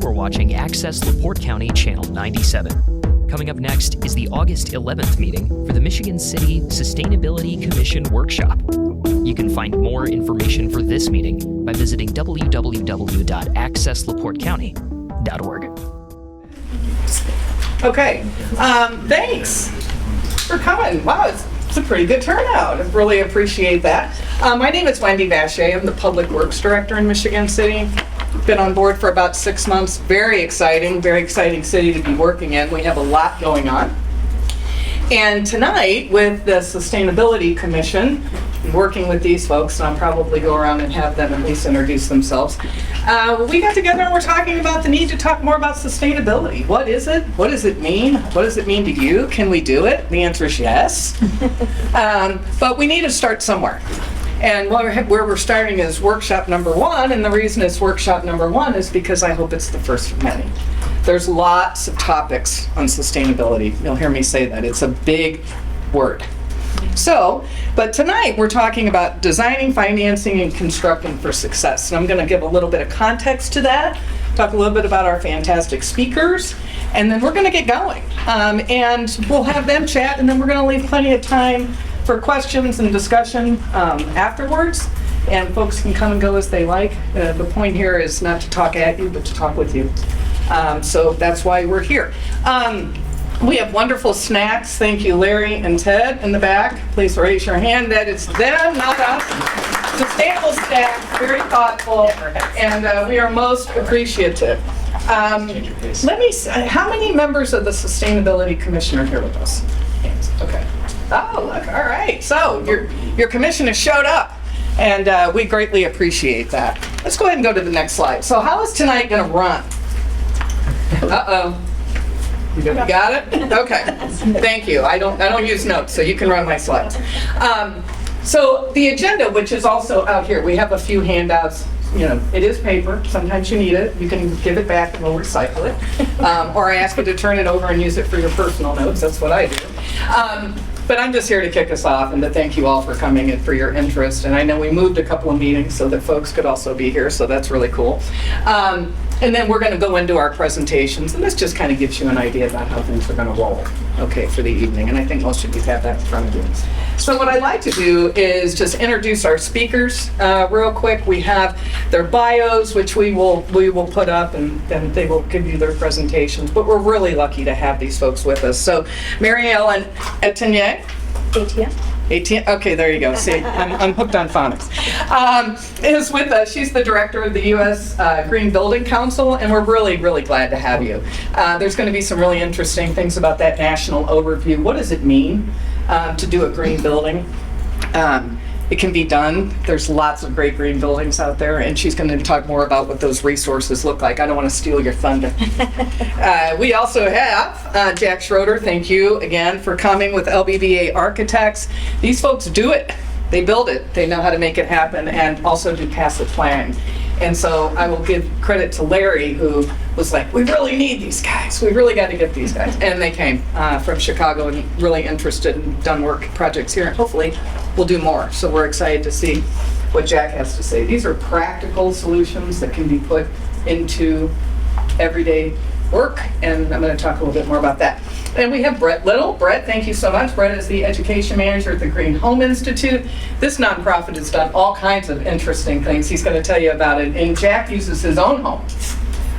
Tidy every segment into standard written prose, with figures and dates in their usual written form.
are watching Access LaPorte County Channel 97. Coming up next is the August 11th meeting for the Michigan City Sustainability Commission Workshop. You can find more information for this meeting by visiting www.accesslaportecounty.org. Okay, thanks for coming. Wow, it's a pretty good turnout. I really appreciate that. My name is Wendy Vacher. I'm the Public Works Director in Michigan City. Been on board for about 6 months. Very exciting city to be working in. We have a lot going on. And tonight, with the Sustainability Commission, working with these folks, and I'll probably go around and have them at least introduce themselves. We got together and we're talking about the need to talk more about sustainability. What is it? What does it mean? What does it mean to you? Can we do it? The answer is yes. But we need to start somewhere. And where we're starting is workshop number 1, and the reason it's workshop number 1 is because I hope it's the first of many. There's lots of topics on sustainability. You'll hear me say that. It's a big word. So, but tonight we're talking about designing, financing, and constructing for success. And I'm going to give a little bit of context to that, talk a little bit about our fantastic speakers, and then we're going to get going. And we'll have them chat, and then we're going to leave plenty of time for questions and discussion afterwards. And folks can come and go as they like. The point here is not to talk at you, but to talk with you. So that's why we're here. We have wonderful snacks. Thank you, Larry and Ted in the back. Please raise your hand. That is them, not us. Sustainable snacks, very thoughtful, and we are most appreciative. Let me see, how many members of the Sustainability Commission are here with us? Okay. Oh, look, all right. So your commission has showed up, and we greatly appreciate that. Let's go ahead and go to the next slide. So how is tonight going to run? Uh-oh. You got it? Okay. Thank you. I don't use notes, so you can run my slides. So the agenda, which is also out here, we have a few handouts. You know, it is paper. Sometimes you need it. You can give it back and we'll recycle it. Or I ask you to turn it over and use it for your personal notes. That's what I do. But I'm just here to kick us off and to thank you all for coming and for your interest. And I know we moved a couple of meetings so that folks could also be here, so that's really cool. And then we're going to go into our presentations, and this just kind of gives you an idea about how things are going to roll, okay, for the evening. And I think most of you have that in front of you. So what I'd like to do is just introduce our speakers real quick. We have their bios, which we will put up, and then they will give you their presentations. But we're really lucky to have these folks with us. So Mary Ellen Etienne. Okay, there you go. See, I'm hooked on phonics. Is with us. She's the director of the U.S. Green Building Council, and we're really, really glad to have you. There's going to be some really interesting things about that national overview. What does it mean to do a green building? It can be done. There's lots of great green buildings out there, and she's going to talk more about what those resources look like. I don't want to steal your thunder. We also have Jack Schroeder. Thank you again for coming with LBVA Architects. These folks do it. They build it. They know how to make it happen and also do passive planning. And so I will give credit to Larry, who was like, we really need these guys. We really got to get these guys. And they came from Chicago and really interested and done work projects here. And hopefully we'll do more. So we're excited to see what Jack has to say. These are practical solutions that can be put into everyday work. And I'm going to talk a little bit more about that. And we have Brett Little. Brett, thank you so much. Brett is the education manager at the Green Home Institute. This nonprofit has done all kinds of interesting things. He's going to tell you about it. And Jack uses his own home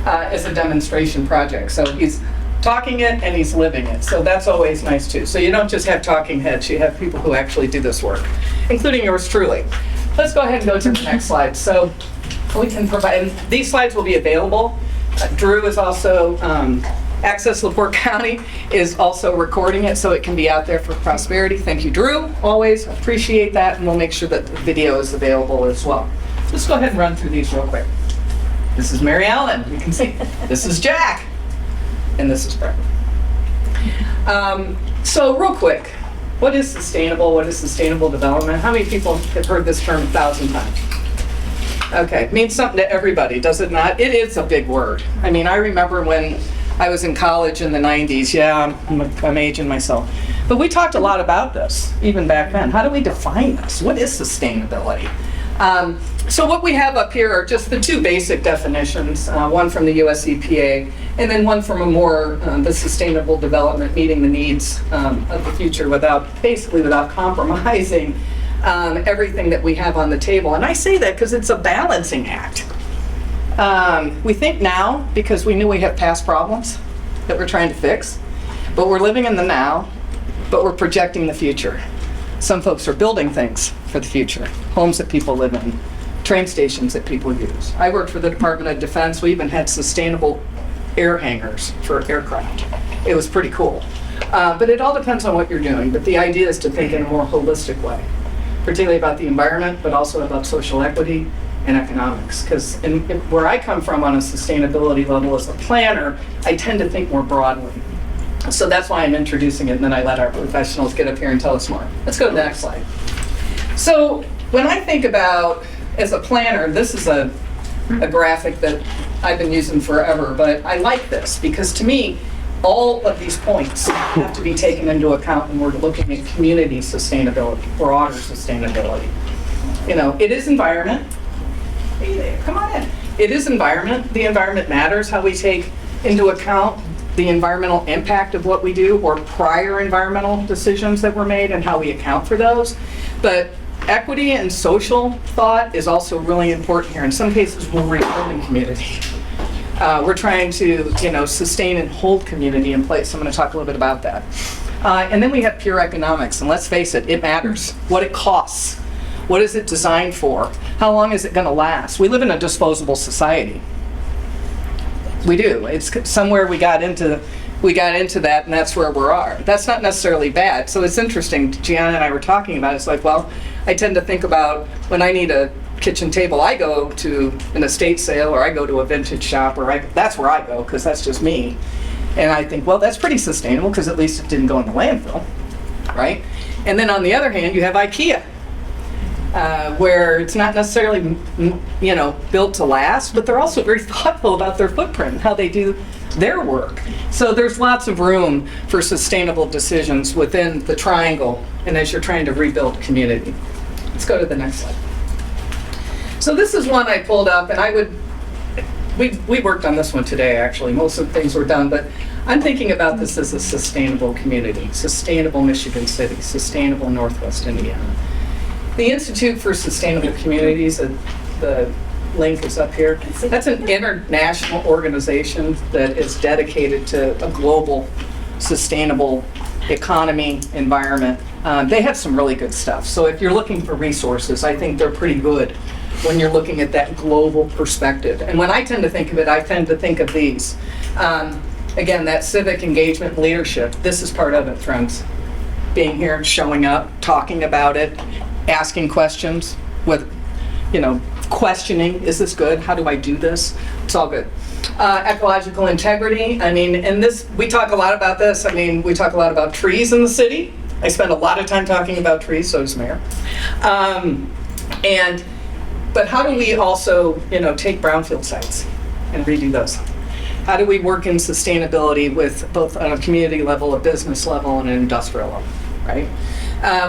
as a demonstration project. So he's talking it and he's living it. So that's always nice too. So you don't just have talking heads, you have people who actually do this work, including yours truly. Let's go ahead and go to the next slide. So we can provide, these slides will be available. Drew is also, Access LaPorte County is also recording it so it can be out there for prosperity. Thank you, Drew. Always appreciate that, and we'll make sure that the video is available as well. Let's go ahead and run through these real quick. This is Mary Ellen, you can see. This is Jack, and this is Brett. So real quick, what is sustainable? What is sustainable development? How many people have heard this term 1,000 times? Okay, it means something to everybody, does it not? It is a big word. I mean, I remember when I was in college in the 90s. Yeah, I'm aging myself. But we talked a lot about this, even back then. How do we define this? What is sustainability? So what we have up here are just the two basic definitions, one from the US EPA, and then one from a more, the sustainable development, meeting the needs of the future basically without compromising everything that we have on the table. And I say that because it's a balancing act. We think now because we knew we have past problems that we're trying to fix, but we're living in the now, but we're projecting the future. Some folks are building things for the future, homes that people live in, train stations that people use. I worked for the Department of Defense. We even had sustainable air hangars for aircraft. It was pretty cool. But it all depends on what you're doing. But the idea is to think in a more holistic way, particularly about the environment, but also about social equity and economics. Because where I come from on a sustainability level as a planner, I tend to think more broadly. So that's why I'm introducing it, and then I let our professionals get up here and tell us more. Let's go to the next slide. So when I think about, as a planner, this is a graphic that I've been using forever, but I like this because to me, all of these points have to be taken into account when we're looking at community sustainability, broader sustainability. You know, it is environment. Hey there, come on in. It is environment. The environment matters, how we take into account the environmental impact of what we do or prior environmental decisions that were made and how we account for those. But equity and social thought is also really important here. In some cases, we're rebuilding community. We're trying to, sustain and hold community in place. I'm going to talk a little bit about that. And then we have pure economics, and let's face it, it matters. What it costs. What is it designed for? How long is it going to last? We live in a disposable society. We do. It's somewhere we got into that, and that's where we are. That's not necessarily bad. So it's interesting. Gianna and I were talking about it. It's like, well, I tend to think about when I need a kitchen table, I go to an estate sale or I go to a vintage shop, or that's where I go because that's just me. And I think, well, that's pretty sustainable because at least it didn't go in the landfill, right? And then on the other hand, you have IKEA, where it's not necessarily, built to last, but they're also very thoughtful about their footprint and how they do their work. So there's lots of room for sustainable decisions within the triangle and as you're trying to rebuild community. Let's go to the next slide. So this is one I pulled up, and we worked on this one today, actually. Most of the things were done, but I'm thinking about this as a sustainable community, sustainable Michigan City, sustainable Northwest Indiana. The Institute for Sustainable Communities, the link is up here. That's an international organization that is dedicated to a global sustainable economy, environment. They have some really good stuff. So if you're looking for resources, I think they're pretty good when you're looking at that global perspective. And when I tend to think of it, I tend to think of these. Again, that civic engagement and leadership, this is part of it, friends. Being here, showing up, talking about it, asking questions with, questioning, is this good? How do I do this? It's all good. Ecological integrity, and this, we talk a lot about this. We talk a lot about trees in the city. I spend a lot of time talking about trees, so does Mayor. But how do we also, take brownfield sites and redo those? How do we work in sustainability with both on a community level, a business level, and an industrial level, right?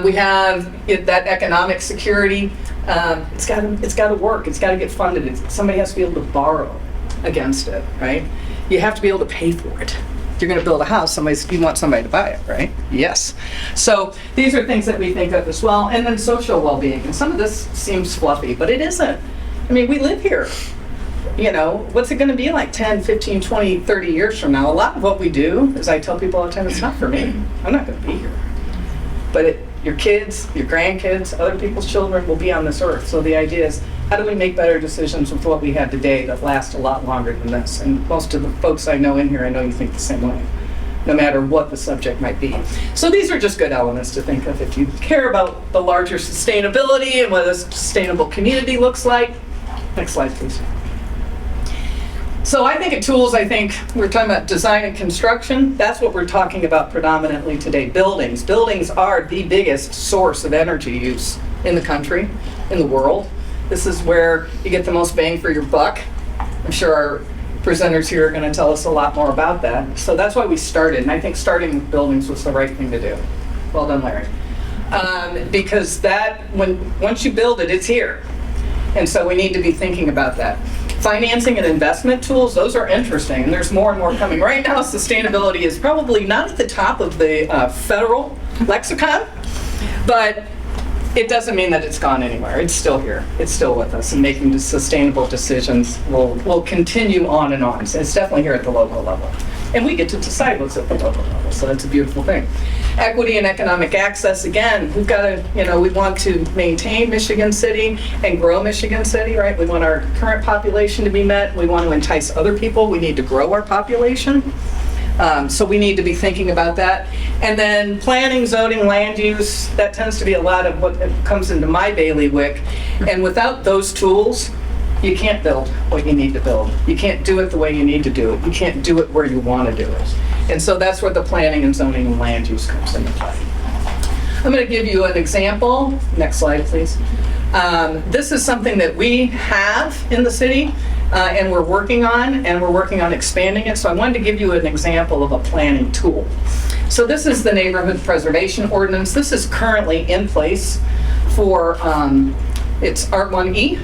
We have that economic security. It's got to work. It's got to get funded. Somebody has to be able to borrow against it, right? You have to be able to pay for it. If you're going to build a house, you want somebody to buy it, right? Yes. So these are things that we think of as well. And then social well-being. And some of this seems fluffy, but it isn't. We live here. What's it going to be like 10, 15, 20, 30 years from now? A lot of what we do, as I tell people all the time, it's not for me. I'm not going to be here. But your kids, your grandkids, other people's children will be on this earth. So the idea is, how do we make better decisions with what we have today that last a lot longer than this? And most of the folks I know in here, I know you think the same way, no matter what the subject might be. So these are just good elements to think of if you care about the larger sustainability and what a sustainable community looks like. Next slide, please. So I think of tools, we're talking about design and construction. That's what we're talking about predominantly today. Buildings. Buildings are the biggest source of energy use in the country, in the world. This is where you get the most bang for your buck. I'm sure our presenters here are going to tell us a lot more about that. So that's why we started, and I think starting with buildings was the right thing to do. Well done, Larry. Because once you build it, it's here. And so we need to be thinking about that. Financing and investment tools, those are interesting, and there's more and more coming. Right now, sustainability is probably not at the top of the federal lexicon, but it doesn't mean that it's gone anywhere. It's still here. It's still with us, and making the sustainable decisions will continue on and on. So it's definitely here at the local level. And we get to decide what's at the local level, so that's a beautiful thing. Equity and economic access, again, we've got to, we want to maintain Michigan City and grow Michigan City, right? We want our current population to be met. We want to entice other people. We need to grow our population. So we need to be thinking about that. And then planning, zoning, land use, that tends to be a lot of what comes into my bailiwick. And without those tools, you can't build what you need to build. You can't do it the way you need to do it. You can't do it where you want to do it. And so that's where the planning and zoning and land use comes into play. I'm going to give you an example. Next slide, please. This is something that we have in the city, and we're working on expanding it. So I wanted to give you an example of a planning tool. So this is the neighborhood preservation ordinance. This is currently in place for, it's R1E.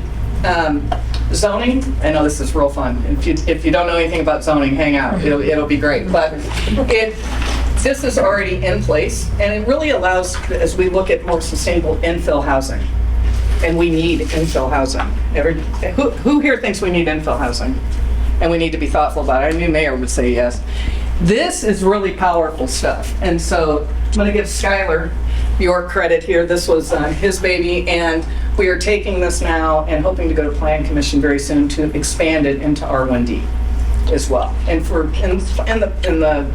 Zoning, I know this is real fun. If you don't know anything about zoning, hang out. It'll be great. But this is already in place, and it really allows, as we look at more sustainable infill housing, and we need infill housing. Who here thinks we need infill housing? And we need to be thoughtful about it. I knew Mayor would say yes. This is really powerful stuff. And so I'm going to give Skylar your credit here. This was his baby, and we are taking this now and hoping to go to Plan Commission very soon to expand it into R1D as well. And in the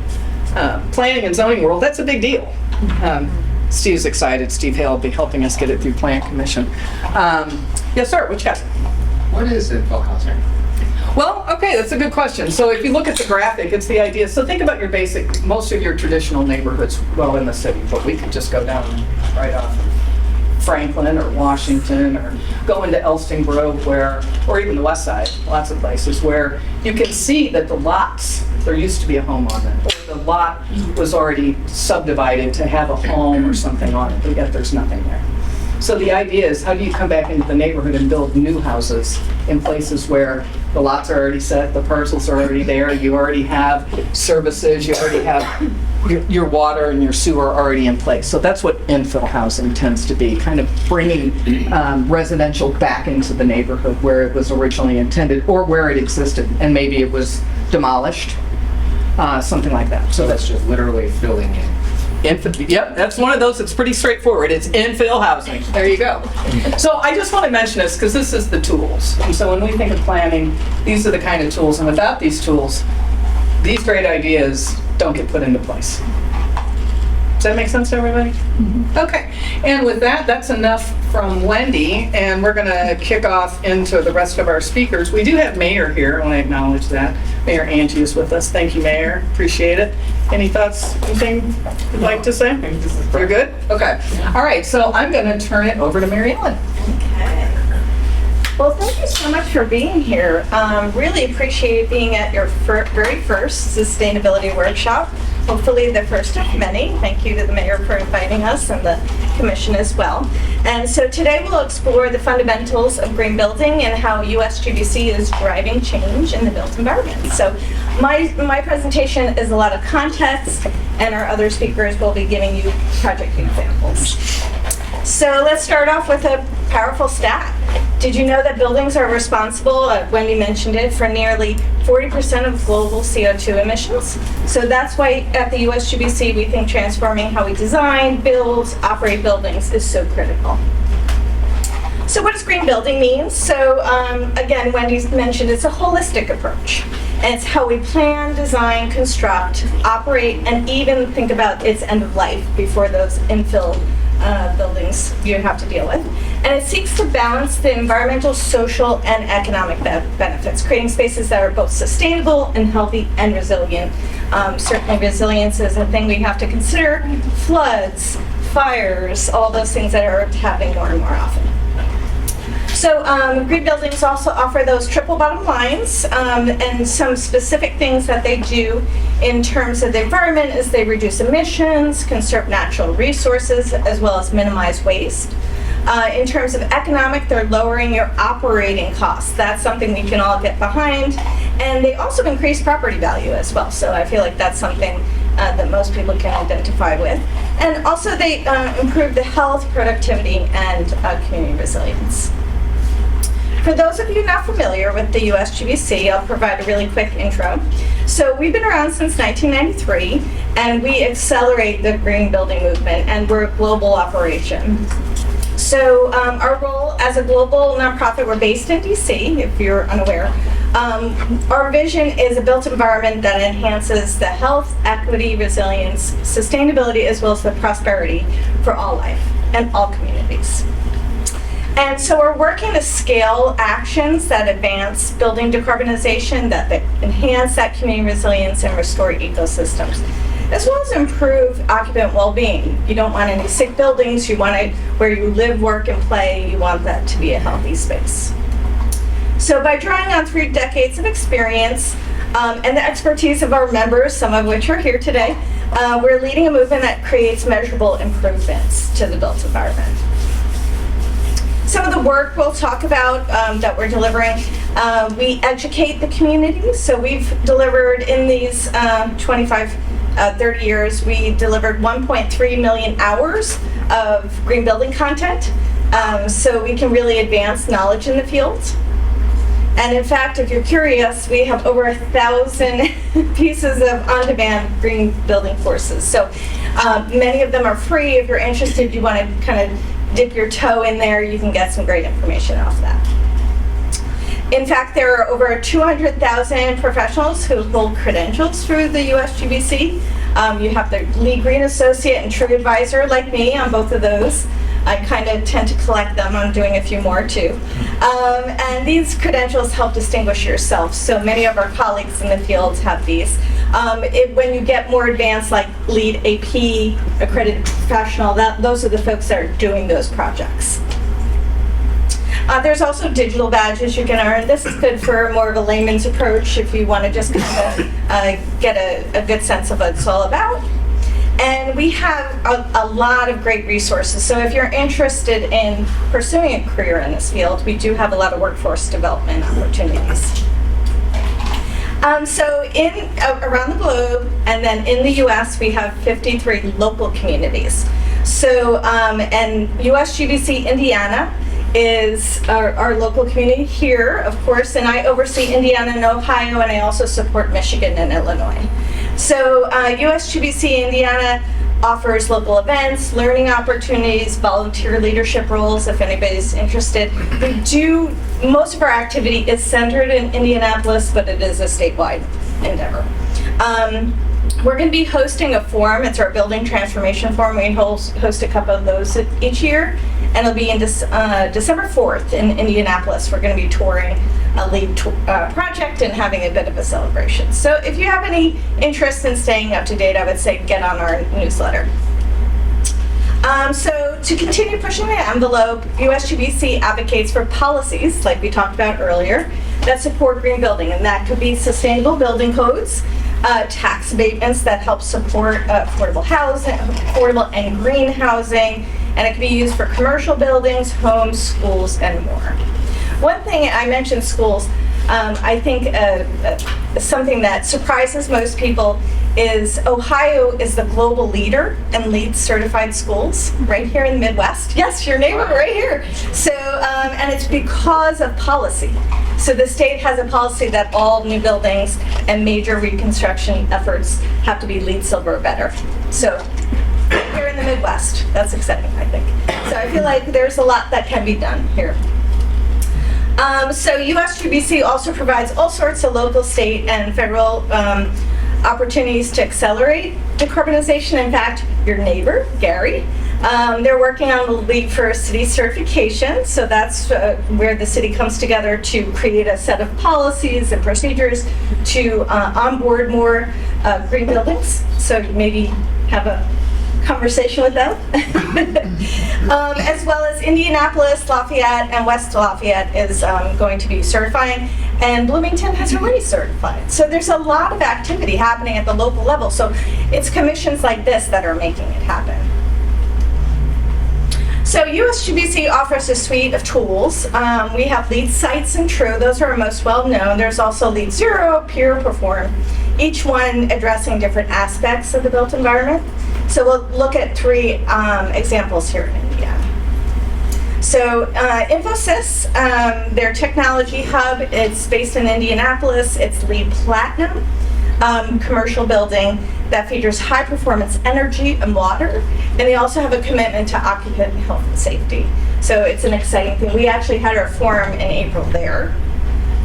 planning and zoning world, that's a big deal. Steve's excited. Steve Hale will be helping us get it through Plan Commission. Yes, sir. What you got? What is infill housing? Well, okay, that's a good question. So if you look at the graphic, it's the idea. So think about your most of your traditional neighborhoods, well, in the city, but we could just go down right off of Franklin or Washington, or go into Elston Grove, or even the west side, lots of places where you can see that the lots, there used to be a home on them, or the lot was already subdivided to have a home or something on it, but yet there's nothing there. So the idea is, how do you come back into the neighborhood and build new houses in places where the lots are already set, the parcels are already there, you already have services, you already have your water and your sewer already in place. So that's what infill housing tends to be, kind of bringing residential back into the neighborhood where it was originally intended, or where it existed, and maybe it was demolished, something like that. So that's just literally filling in. Yep, that's one of those that's pretty straightforward. It's infill housing. There you go. So I just want to mention this because this is the tools. And so when we think of planning, these are the kind of tools. And without these tools, these great ideas don't get put into place. Does that make sense to everybody? Mm-hmm. Okay. And with that, that's enough from Wendy. And we're going to kick off into the rest of our speakers. We do have Mayor here. I want to acknowledge that. Mayor Angie is with us. Thank you, Mayor. Appreciate it. Any thoughts, anything you'd like to say? You're good? Okay. All right. So I'm going to turn it over to Mary Ellen. Okay. Well, thank you so much for being here. Really appreciate being at your very first sustainability workshop. Hopefully the first of many. Thank you to the mayor for inviting us, and the commission as well. And so today we'll explore the fundamentals of green building and how USGBC is driving change in the built environment. So my presentation is a lot of context, and our other speakers will be giving you project examples. So let's start off with a powerful stat. Did you know that buildings are responsible, Wendy mentioned it, for nearly 40% of global CO2 emissions? So that's why at the USGBC we think transforming how we design, build, operate buildings is so critical. So what does green building mean? So again, Wendy's mentioned it's a holistic approach. And it's how we plan, design, construct, operate, and even think about its end of life before those infill buildings you have to deal with. And it seeks to balance the environmental, social, and economic benefits, creating spaces that are both sustainable and healthy and resilient. Certainly resilience is a thing we have to consider. Floods, fires, all those things that are happening more and more often. So green buildings also offer those triple bottom lines, and some specific things that they do in terms of the environment is they reduce emissions, conserve natural resources, as well as minimize waste. In terms of economic, they're lowering your operating costs. That's something we can all get behind. And they also increase property value as well. So I feel like that's something that most people can identify with. And also they improve the health, productivity, and community resilience. For those of you not familiar with the USGBC, I'll provide a really quick intro. So we've been around since 1993, and we accelerate the green building movement, and we're a global operation. So our role as a global nonprofit, we're based in DC, if you're unaware. Our vision is a built environment that enhances the health, equity, resilience, sustainability, as well as the prosperity for all life and all communities. And so we're working to scale actions that advance building decarbonization, that enhance that community resilience and restore ecosystems, as well as improve occupant well-being. You don't want any sick buildings. You want it where you live, work, and play. You want that to be a healthy space. So by drawing on 3 decades of experience and the expertise of our members, some of which are here today, we're leading a movement that creates measurable improvements to the built environment. Some of the work we'll talk about that we're delivering, we educate the community. So we've delivered in these 30 years, we delivered 1.3 million hours of green building content. So we can really advance knowledge in the field. And in fact, if you're curious, we have over 1,000 pieces of on-demand green building courses. So many of them are free. If you're interested, you want to kind of dip your toe in there, you can get some great information off that. In fact, there are over 200,000 professionals who hold credentials through the USGBC. You have the Lead Green Associate and True Advisor like me on both of those. I kind of tend to collect them. I'm doing a few more too. And these credentials help distinguish yourself. So many of our colleagues in the field have these. When you get more advanced, like Lead AP, accredited professional, those are the folks that are doing those projects. There's also digital badges you can earn. This is good for more of a layman's approach if you want to just kind of get a good sense of what it's all about. And we have a lot of great resources. So if you're interested in pursuing a career in this field, we do have a lot of workforce development opportunities. So around the globe, and then in the US, we have 53 local communities. So, and USGBC Indiana is our local community here, of course, and I oversee Indiana and Ohio, and I also support Michigan and Illinois. So USGBC Indiana offers local events, learning opportunities, volunteer leadership roles, if anybody's interested. Most of our activity is centered in Indianapolis, but it is a statewide endeavor. We're going to be hosting a forum. It's our Building Transformation Forum. We host a couple of those each year, and it'll be in December 4th in Indianapolis. We're going to be touring a LEED project and having a bit of a celebration. So if you have any interest in staying up to date, I would say get on our newsletter. So to continue pushing the envelope, USGBC advocates for policies, like we talked about earlier, that support green building, and that could be sustainable building codes, tax abatements that help support affordable housing, affordable and green housing, and it can be used for commercial buildings, homes, schools, and more. One thing, I mentioned schools, I think something that surprises most people is Ohio is the global leader in LEED certified schools right here in the Midwest. Yes, your neighbor right here. So, and it's because of policy. So the state has a policy that all new buildings and major reconstruction efforts have to be LEED Silver or better. So here in the Midwest, that's exciting, I think. So I feel like there's a lot that can be done here. So USGBC also provides all sorts of local, state, and federal opportunities to accelerate decarbonization. In fact, your neighbor, Gary, they're working on the LEED for City certification. So that's where the city comes together to create a set of policies and procedures to onboard more green buildings. So maybe have a conversation with them. As well as Indianapolis, Lafayette, and West Lafayette is going to be certifying, and Bloomington has already certified. So there's a lot of activity happening at the local level. So it's commissions like this that are making it happen. So USGBC offers a suite of tools. We have LEED Sites and True. Those are our most well-known. There's also LEED Zero, Peer, Perform, each one addressing different aspects of the built environment. So we'll look at 3 examples here in Indiana. So Infosys, their technology hub, it's based in Indianapolis. It's LEED Platinum commercial building that features high performance energy and water. And they also have a commitment to occupant health and safety. So it's an exciting thing. We actually had our forum in April there.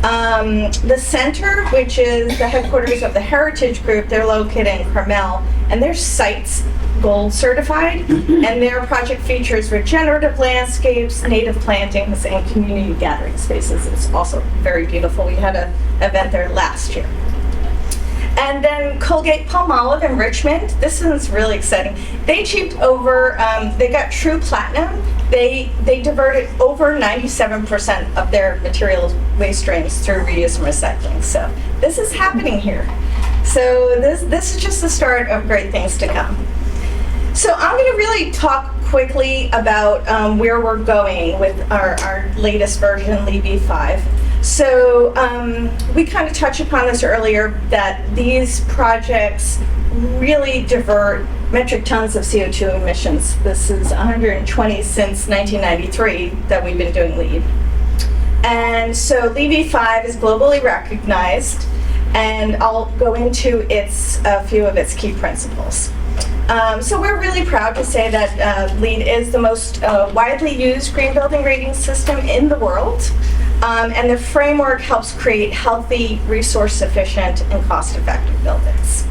The center, which is the headquarters of the Heritage Group, they're located in Carmel, and their site's gold certified, and their project features regenerative landscapes, native plantings, and community gathering spaces. It's also very beautiful. We had an event there last year. And then Colgate-Palmolive in Richmond. This one's really exciting. They achieved over, they got True Platinum. They diverted over 97% of their material waste streams through reuse and recycling. So this is happening here. So this is just the start of great things to come. So I'm going to really talk quickly about where we're going with our latest version, LEED v5. So we kind of touched upon this earlier, that these projects really divert metric tons of CO2 emissions. This is 120 since 1993 that we've been doing LEED. And so LEED v5 is globally recognized, and I'll go into a few of its key principles. So we're really proud to say that LEED is the most widely used green building rating system in the world. And the framework helps create healthy, resource-efficient, and cost-effective buildings.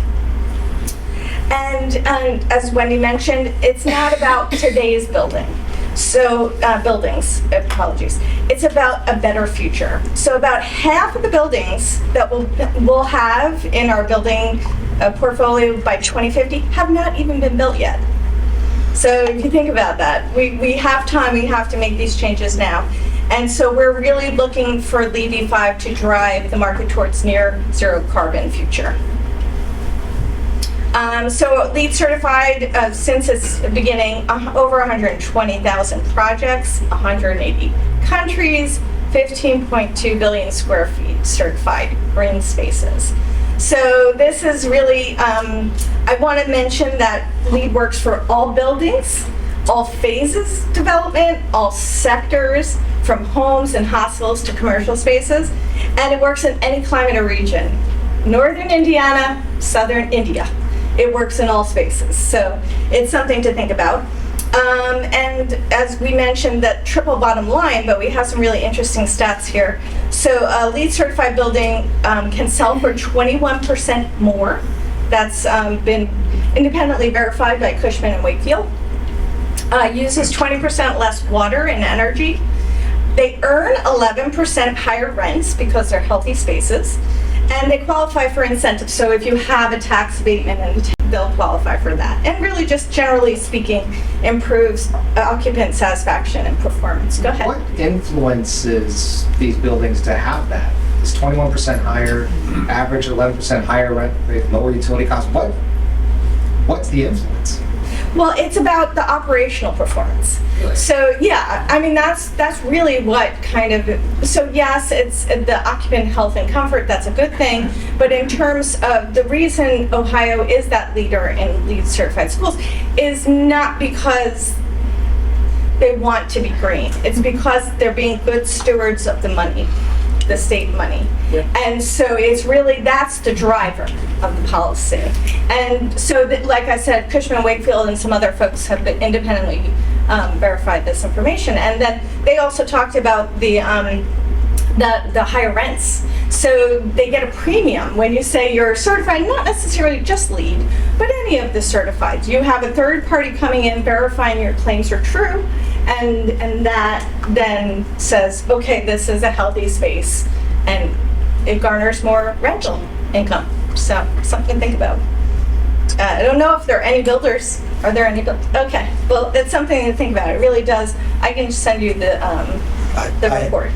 And as Wendy mentioned, it's not about today's building. So buildings, apologies. It's about a better future. So about half of the buildings that we'll have in our building portfolio by 2050 have not even been built yet. So if you think about that, we have time, we have to make these changes now. And so we're really looking for LEED v5 to drive the market towards near zero carbon future. So LEED certified since its beginning, over 120,000 projects, 180 countries, 15.2 billion square feet certified green spaces. So this is really, I want to mention that LEED works for all buildings, all phases development, all sectors, from homes and hospitals to commercial spaces, and it works in any climate or region. Northern Indiana, southern India. It works in all spaces, so it's something to think about. And as we mentioned, that triple bottom line, but we have some really interesting stats here. So a LEED certified building can sell for 21% more. That's been independently verified by Cushman & Wakefield. Uses 20% less water and energy. They earn 11% higher rents because they're healthy spaces, and they qualify for incentives. So if you have a tax abatement, they'll qualify for that. And really, just generally speaking, improves occupant satisfaction and performance. Go ahead. What influences these buildings to have that? Is 21% higher, average 11% higher rent rate, lower utility costs? What's the influence? Well, it's about the operational performance. Really? So yeah, I mean that's really what kind of, so yes, it's the occupant health and comfort, that's a good thing, but in terms of the reason Ohio is that leader in LEED certified schools is not because they want to be green. It's because they're being good stewards of the money, the state money. Yeah. And so it's really, that's the driver of the policy. And so, like I said, Cushman & Wakefield and some other folks have been independently verified this information. And then they also talked about the higher rents. So they get a premium when you say you're certified, not necessarily just LEED, but any of the certified. You have a third party coming in verifying your claims are true, and that then says, okay, this is a healthy space, and it garners more rental income. So something to think about. I don't know if there are any builders. Are there any builders? Okay, well, it's something to think about. It really does. I can send you the the report?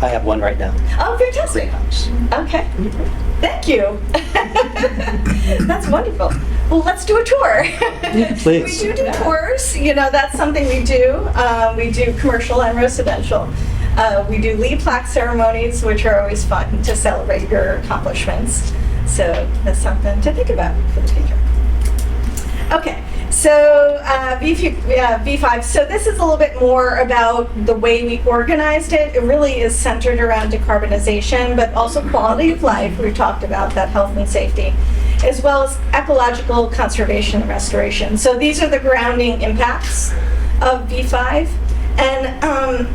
I have one right now. Oh, fantastic. Okay. Thank you. That's wonderful. Well, let's do a tour. Please. We do tours. You know, that's something we do. We do commercial and residential. We do LEED plaque ceremonies, which are always fun to celebrate your accomplishments. So that's something to think about for the future. Okay, so V5. So this is a little bit more about the way we organized it. It really is centered around decarbonization, but also quality of life. We talked about that, health and safety, as well as ecological conservation and restoration. So these are the grounding impacts of V5. And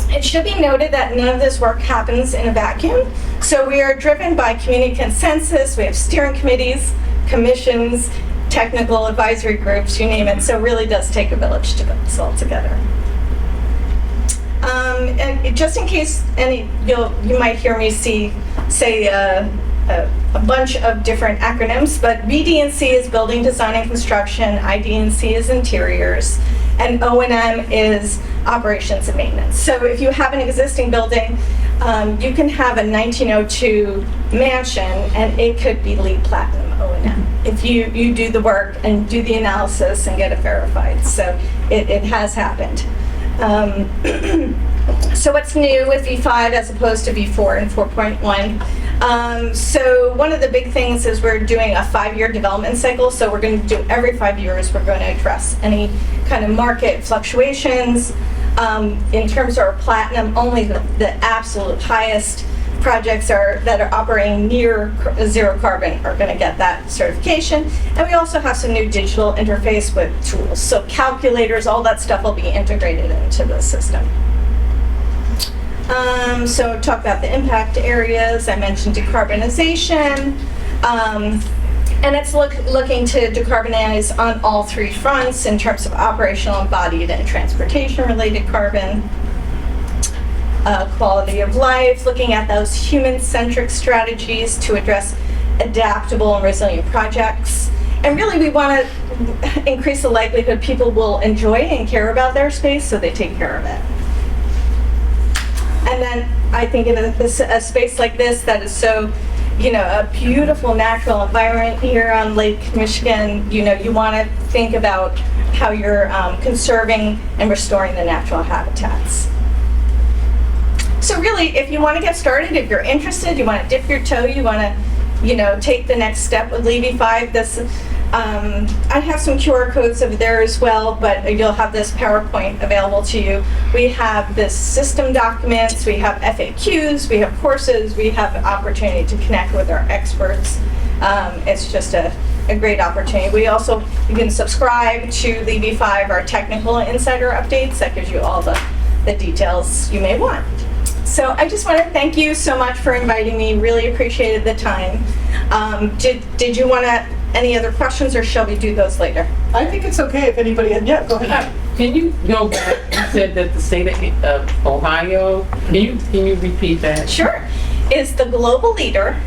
it should be noted that none of this work happens in a vacuum. So we are driven by community consensus. We have steering committees, commissions, technical advisory groups, you name it. So it really does take a village to put this all together. And just in case you might hear me say a bunch of different acronyms, but BD&C is building, design, and construction, ID&C is interiors, and O&M is operations and maintenance. So if you have an existing building, you can have a 1902 mansion, and it could be LEED Platinum O&M if you do the work and do the analysis and get it verified. So it has happened. So what's new with V5 as opposed to V4 and 4.1? So one of the big things is we're doing a 5-year development cycle. So we're going to do every 5 years, we're going to address any kind of market fluctuations. In terms of our platinum, only the absolute highest projects that are operating near zero carbon are going to get that certification. And we also have some new digital interface with tools. So calculators, all that stuff will be integrated into the system. So talk about the impact areas. I mentioned decarbonization. And it's looking to decarbonize on all 3 fronts in terms of operational, embodied, and transportation-related carbon. Quality of life, looking at those human-centric strategies to address adaptable and resilient projects. And really, we want to increase the likelihood people will enjoy and care about their space, so they take care of it. And then I think in a space like this that is so, a beautiful natural environment here on Lake Michigan, you want to think about how you're conserving and restoring the natural habitats. So really, if you want to get started, if you're interested, you want to dip your toe, you want to, take the next step with LEED5, I have some QR codes over there as well, but you'll have this PowerPoint available to you. We have this system documents, we have FAQs, we have courses, we have an opportunity to connect with our experts. It's just a great opportunity. You can subscribe to LEED5, our technical insider updates. That gives you all the details you may want. So I just want to thank you so much for inviting me. Really appreciated the time. Did you want to, any other questions, or shall we do those later? I think it's okay if anybody had, yeah, go ahead. Can you go back? You said that the state of Ohio, can you repeat that? Sure. Is the global leader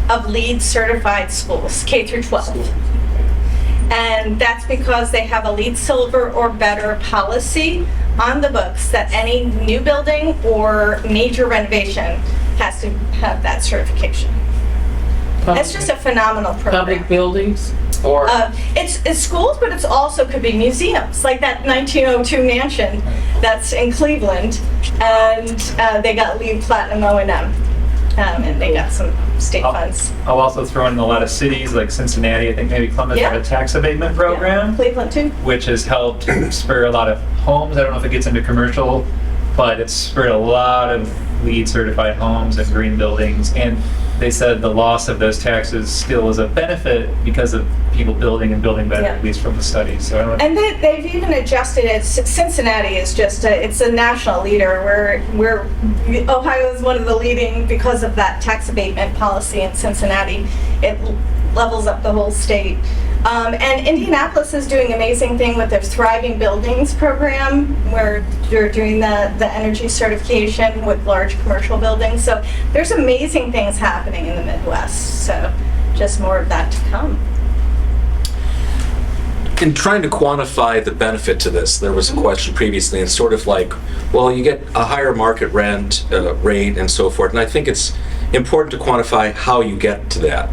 of LEED certified schools, K through 12. And that's because they have a LEED Silver or better policy on the books that any new building or major renovation has to have that certification. It's just a phenomenal program. Public buildings or? It's schools, but it's also could be museums, like that 1902 mansion that's in Cleveland, and they got LEED Platinum O&M, and they got some state funds. I'll also throw in a lot of cities like Cincinnati, I think maybe Columbus have a tax abatement program, Yeah. Cleveland too. which has helped spur a lot of homes. I don't know if it gets into commercial, but it's spurred a lot of LEED certified homes and green buildings. And they said the loss of those taxes still is a benefit because of people building and building better, Yeah. at least from the studies. So I don't know. And they've even adjusted it. Cincinnati is just it's a national leader. Ohio is one of the leading because of that tax abatement policy in Cincinnati. It levels up the whole state. And Indianapolis is doing an amazing thing with their Thriving Buildings program, where they're doing the energy certification with large commercial buildings. So there's amazing things happening in the Midwest. So just more of that to come. in trying to quantify the benefit to this, there was a question previously, and sort of like, well, you get a higher market rent rate and so forth, and I think it's important to quantify how you get to that.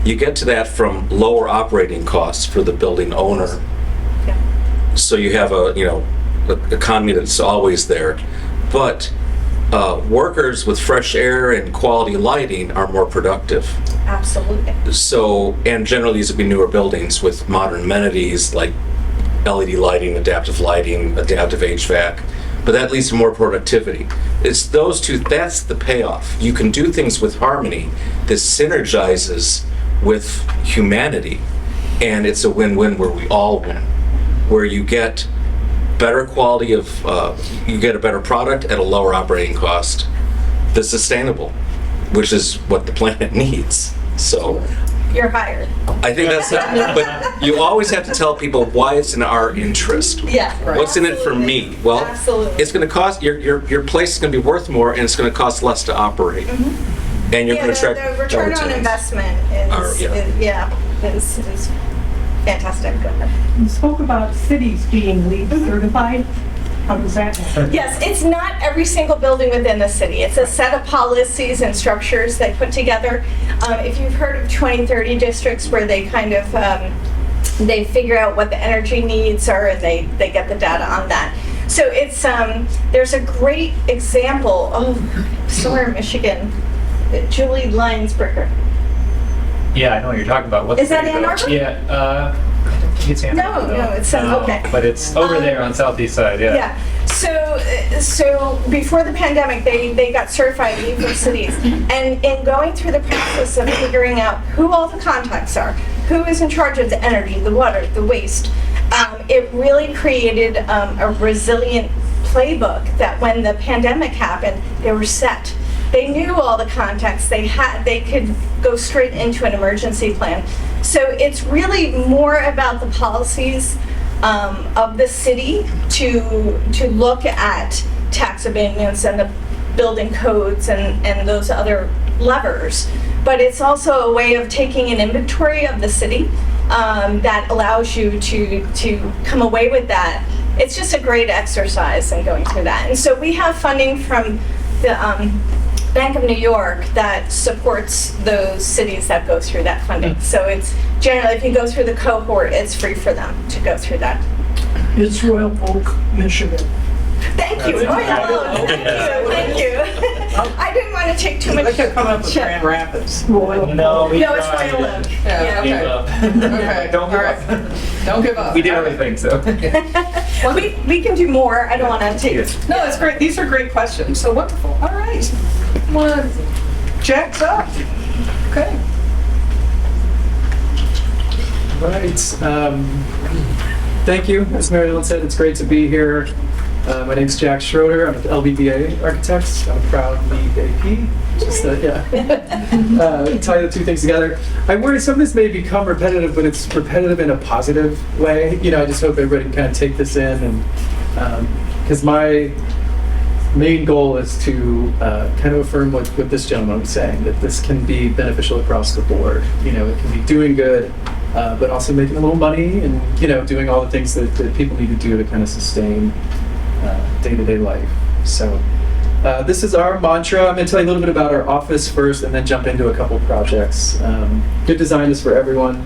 You get to that from lower operating costs for the building owner. So you have a, an economy that's always there. But workers with fresh air and quality lighting are more productive. Absolutely. So, and generally these would be newer buildings with modern amenities like LED lighting, adaptive HVAC, but that leads to more productivity. It's those two, that's the payoff. You can do things with harmony that synergizes with humanity, and it's a win-win where we all win, where you get better quality of, you get a better product at a lower operating cost that's sustainable, which is what the planet needs. So You're hired. I think that's, but you always have to tell people why it's in our interest. Yeah. What's in it for me? Well, Absolutely. it's going to cost, your place is going to be worth more, and it's going to cost less to operate. And you're going to attract the return on better investment is fantastic. Go ahead. You spoke about cities being LEED certified. How does that happen? Yes, it's not every single building within the city. It's a set of policies and structures they put together. If you've heard of 2030 districts where they kind of, they figure out what the energy needs are and they get the data on that. So it's, there's a great example somewhere in Michigan, Julie Linesberger. Yeah, I know what you're talking about. What's Is that the- Ann Arbor? Yeah, I don't think it's Ann Arbor. No, it's, okay. But it's over there on southeast side, yeah. Yeah. So before the pandemic, they got certified LEED for cities, and in going through the process of figuring out who all the contacts are, who is in charge of the energy, the water, the waste, it really created a resilient playbook that when the pandemic happened, they were set. They knew all the contacts they could go straight into an emergency plan. So it's really more about the policies of the city to look at tax abatements and the building codes and those other levers. But it's also a way of taking an inventory of the city that allows you to come away with that. It's just a great exercise in going through that. And so we have funding from the Bank of New York that supports those cities that go through that funding. So it's generally, if you go through the cohort, it's free for them to go through that. It's Royal Oak, Michigan. Thank you. Oh, yeah. Thank you. I didn't want to take too much. I could come up with Sure. Grand Rapids. Royal No, we No, it's tried. Royal Oak. Yeah, Give okay. up. Okay. Don't give All up. right. Don't give up. We did All right. everything, so. Well, we can do more. I don't want to take. Yes. No, it's great. These are great questions. So wonderful. All right. One. Jack's up. Okay. Right. Thank you. As Mary Ellen said, it's great to be here. My name's Jack Schroeder. I'm with LBBA Architects. I'm a proud lead AP. Just tie the two things together. I worry some of this may become repetitive, but it's repetitive in a positive way. I just hope everybody can kind of take this in, and because my main goal is to kind of affirm what this gentleman was saying, that this can be beneficial across the board. It can be doing good, but also making a little money and, doing all the things that people need to do to kind of sustain day-to-day life. So this is our mantra. I'm going to tell you a little bit about our office first and then jump into a couple projects. Good design is for everyone.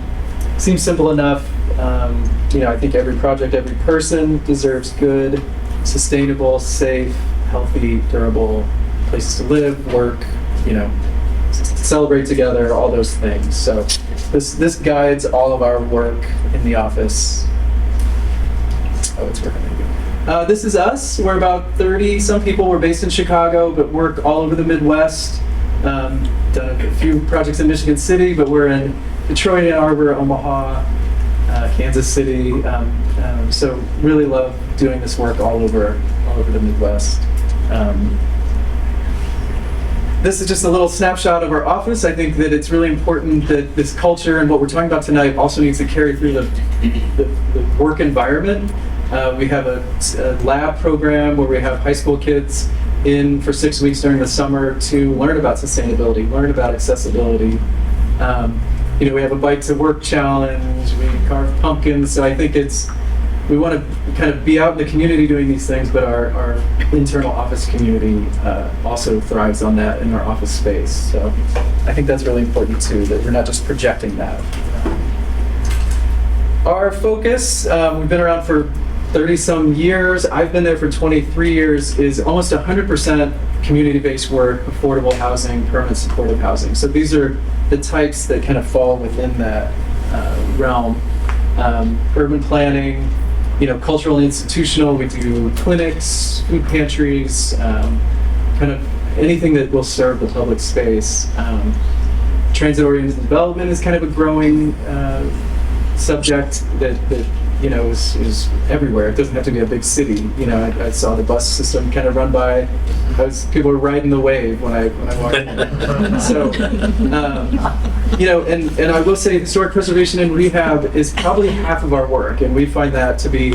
Seems simple enough. I think every project, every person deserves good, sustainable, safe, healthy, durable places to live, work, celebrate together, all those things. So this guides all of our work in the office. Oh, it's working. This is us. We're about 30 some people. We're based in Chicago, but work all over the Midwest. Done a few projects in Michigan City, but we're in Detroit, Ann Arbor, Omaha, Kansas City. So really love doing this work all over the Midwest. This is just a little snapshot of our office. I think that it's really important that this culture and what we're talking about tonight also needs to carry through the work environment. We have a lab program where we have high school kids in for 6 weeks during the summer to learn about sustainability, learn about accessibility. you know, we have a bike to work challenge, we carve pumpkins, so I think we want to kind of be out in the community doing these things, but our internal office community also thrives on that in our office space. So I think that's really important too, that we're not just projecting that. Our focus, we've been around for 30 some years, I've been there for 23 years, is almost 100% community-based work, affordable housing, permanent supportive housing. So these are the types that kind of fall within that realm. Urban planning, you know, cultural and institutional, we do clinics, food pantries, kind of anything that will serve the public space. Transit-oriented development is kind of a growing subject that you know, is everywhere. It doesn't have to be a big city. You know, I saw the bus system kind of run by. People were riding the wave when I walked in. So, you know, and I will say historic preservation and rehab is probably half of our work, and we find that to be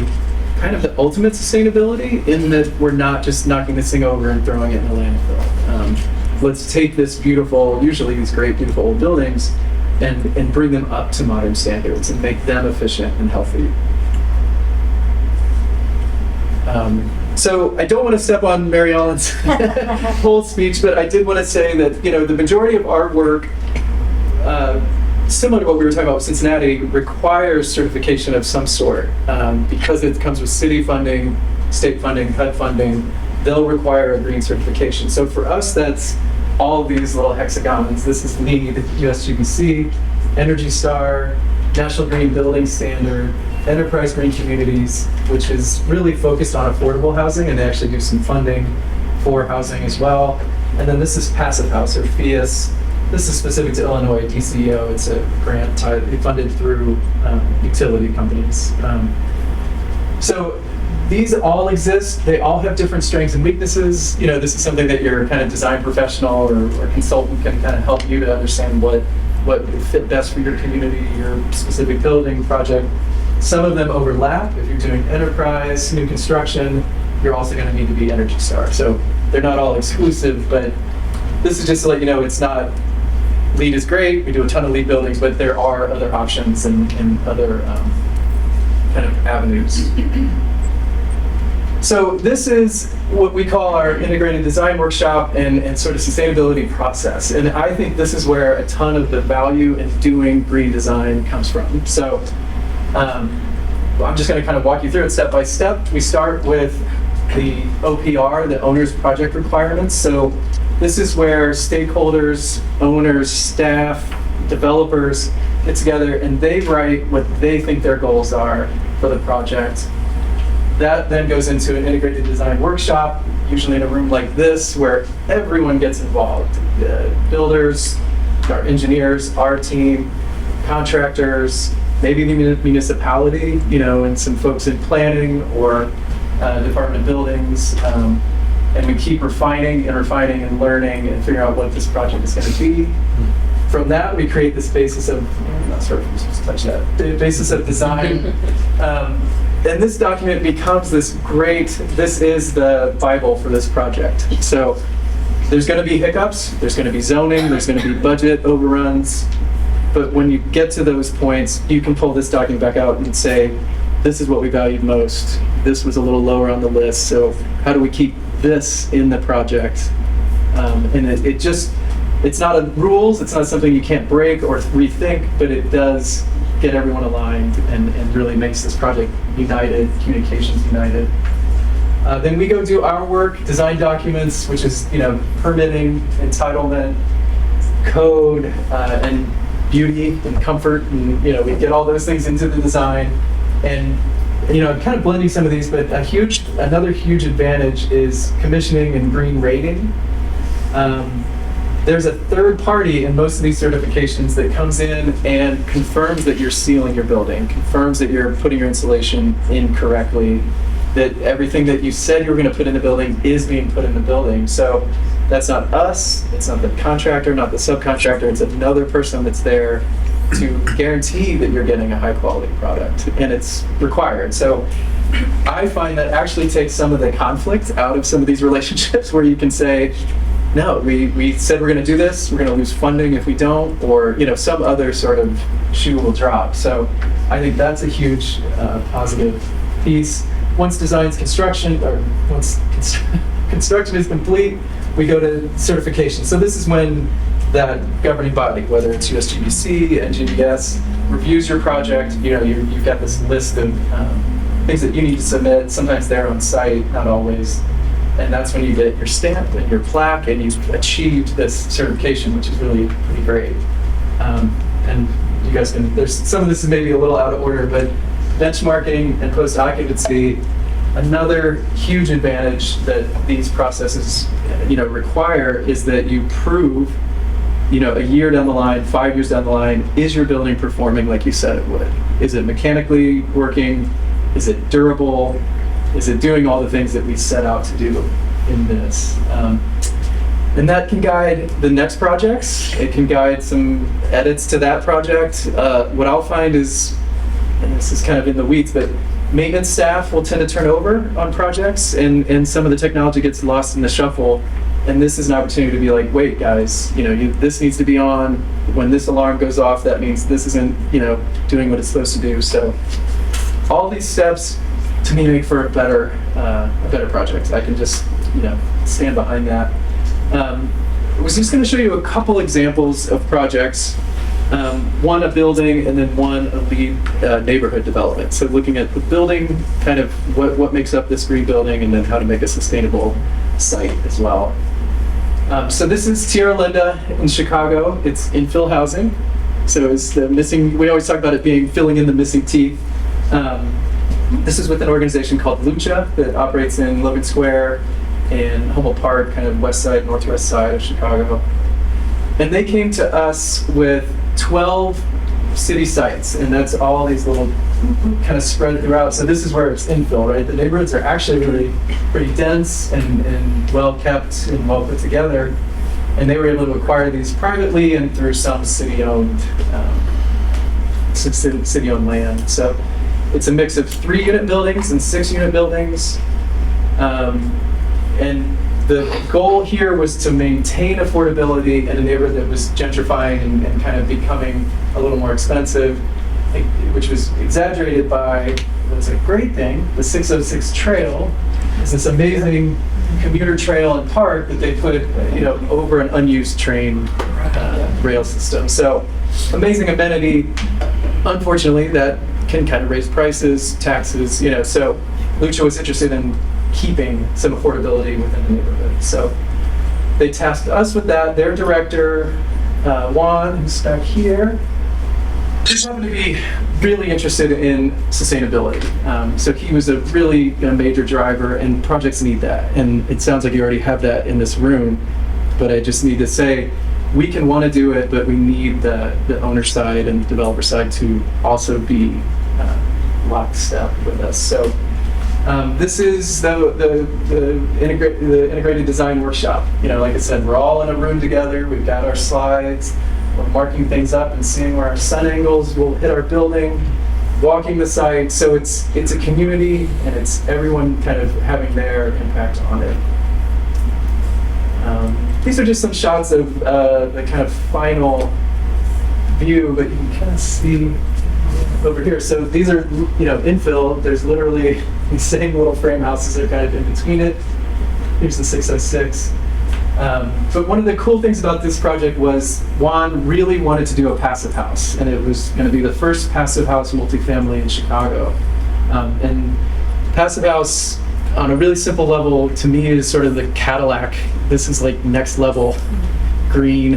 kind of the ultimate sustainability in that we're not just knocking this thing over and throwing it in a landfill. Let's take this beautiful, usually these great, beautiful old buildings, and bring them up to modern standards and make them efficient and healthy. So I don't want to step on Mary Ellen's whole speech, but I did want to say that, you know, the majority of our work, similar to what we were talking about with Cincinnati, requires certification of some sort. Because it comes with city funding, state funding, HUD funding, they'll require a green certification. So for us, that's all of these little hexagons. This is LEED, USGBC, Energy Star, National Green Building Standard, Enterprise Green Communities, which is really focused on affordable housing, and they actually do some funding for housing as well. And then this is Passive House, or FIAS. This is specific to Illinois DCEO. It's a grant funded through utility companies. So these all exist. They all have different strengths and weaknesses. You know, this is something that your kind of design professional or consultant can kind of help you to understand what would fit best for your community, your specific building project. Some of them overlap. If you're doing enterprise, new construction, you're also going to need to be Energy Star. So they're not all exclusive, but this is just to let you know it's not, LEED is great, we do a ton of LEED buildings, but there are other options and other kind of avenues. So this is what we call our integrated design workshop and sort of sustainability process. And I think this is where a ton of the value in doing green design comes from. So I'm just going to kind of walk you through it step by step. We start with the OPR, the owner's project requirements. So this is where stakeholders, owners, staff, developers get together and they write what they think their goals are for the project. That then goes into an integrated design workshop, usually in a room like this, where everyone gets involved. The builders, our engineers, our team, contractors, maybe the municipality, you know, and some folks in planning or Department of Buildings. And we keep refining and learning and figuring out what this project is going to be. From that, we create this basis of, I'm not sure if I'm supposed to touch that, the basis of design. And this document becomes this this is the Bible for this project. So there's going to be hiccups, there's going to be zoning, there's going to be budget overruns. But when you get to those points, you can pull this document back out and say, this is what we valued most. This was a little lower on the list. So how do we keep this in the project? And it's not a rules, it's not something you can't break or rethink, but it does get everyone aligned and really makes this project united, communications united. Then we go do our work, design documents, which is, you know, permitting, entitlement, code, and beauty and comfort, and, you know, we get all those things into the design. And, you know, I'm kind of blending some of these, but another huge advantage is commissioning and green rating. There's a third party in most of these certifications that comes in and confirms that you're sealing your building, confirms that you're putting your insulation in correctly, that everything that you said you were going to put in the building is being put in the building. So that's not us, it's not the contractor, not the subcontractor, it's another person that's there to guarantee that you're getting a high quality product, and it's required. So I find that actually takes some of the conflict out of some of these relationships where you can say, no, we said we're going to do this, we're going to lose funding if we don't, or, some other sort of shoe will drop. So I think that's a huge positive piece. Once construction is complete, we go to certification. So this is when that governing body, whether it's USGBC, NGBS, reviews your project. You've got this list of things that you need to submit. Sometimes they're on site, not always. And that's when you get your stamp and your plaque, and you've achieved this certification, which is really pretty great. And you guys there's some of this is maybe a little out of order, but benchmarking and post-occupancy, another huge advantage that these processes, require is that you prove, a year down the line, 5 years down the line, is your building performing like you said it would? Is it mechanically working? Is it durable? Is it doing all the things that we set out to do in this? And that can guide the next projects. It can guide some edits to that project. What I'll find is, and this is kind of in the weeds, but maintenance staff will tend to turn over on projects, and some of the technology gets lost in the shuffle. And this is an opportunity to be like, wait, guys, this needs to be on. When this alarm goes off, that means this isn't, doing what it's supposed to do. So all these steps, to me, make for a better project. I can just, stand behind that. I was just going to show you a couple examples of projects. One a building, and then one a lead neighborhood development. So looking at the building, kind of what makes up this green building, and then how to make a sustainable site as well. So this is Tierra Linda in Chicago. It's infill housing. So it's the missing, we always talk about it being filling in the missing teeth. This is with an organization called Lucha that operates in Logan Square and Humboldt Park, kind of west side, northwest side of Chicago. And they came to us with 12 city sites, and that's all these little kind of spread throughout. So this is where it's infill, right? The neighborhoods are actually really pretty dense and well kept and well put together. And they were able to acquire these privately and through some city-owned land. So it's a mix of 3-unit buildings and 6-unit buildings. And the goal here was to maintain affordability in a neighborhood that was gentrifying and kind of becoming a little more expensive, which was exaggerated by what's a great thing. The 606 Trail is this amazing commuter trail and park that they put, over an unused train rail system. So amazing amenity. Unfortunately, that can kind of raise prices, taxes, so Lucha was interested in keeping some affordability within the neighborhood. So they tasked us with that. Their director, Juan, who's back here, just happened to be really interested in sustainability. So he was a really major driver, and projects need that. And it sounds like you already have that in this room, but I just need to say, we can want to do it, but we need the owner side and developer side to also be lockstep with us. So this is the integrated design workshop. Like I said, we're all in a room together. We've got our slides. We're marking things up and seeing where our sun angles will hit our building, walking the site. So it's a community, and it's everyone kind of having their impact on it. These are just some shots of the kind of final view, but you can kind of see over here. So these are, infill. There's literally these same little frame houses that are kind of in between it. Here's the 606. But one of the cool things about this project was Juan really wanted to do a passive house, and it was going to be the first passive house multifamily in Chicago. And passive house, on a really simple level, to me is sort of the Cadillac. This is like next level green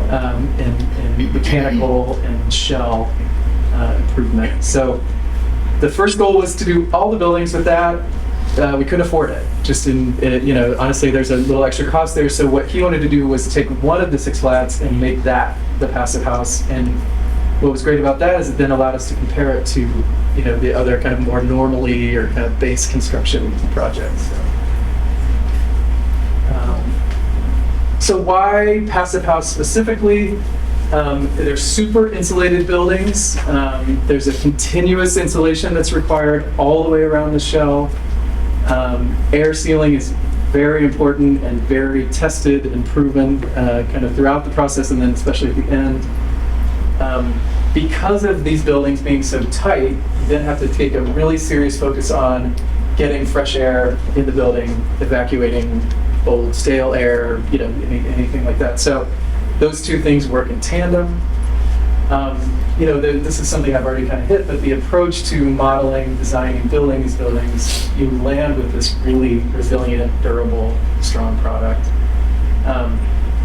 and mechanical and shell improvement. So the first goal was to do all the buildings with that. We couldn't afford it. Just honestly, there's a little extra cost there. So what he wanted to do was take one of the 6 flats and make that the passive house. And what was great about that is it then allowed us to compare it to, the other kind of more normally or kind of base construction projects. So why passive house specifically? They're super insulated buildings. There's a continuous insulation that's required all the way around the shell. Air sealing is very important and very tested and proven kind of throughout the process, and then especially at the end. Because of these buildings being so tight, you then have to take a really serious focus on getting fresh air in the building, evacuating old, stale air, anything like that. So those two things work in tandem. This is something I've already kind of hit, but the approach to modeling, designing, building these buildings, you land with this really resilient, durable, strong product.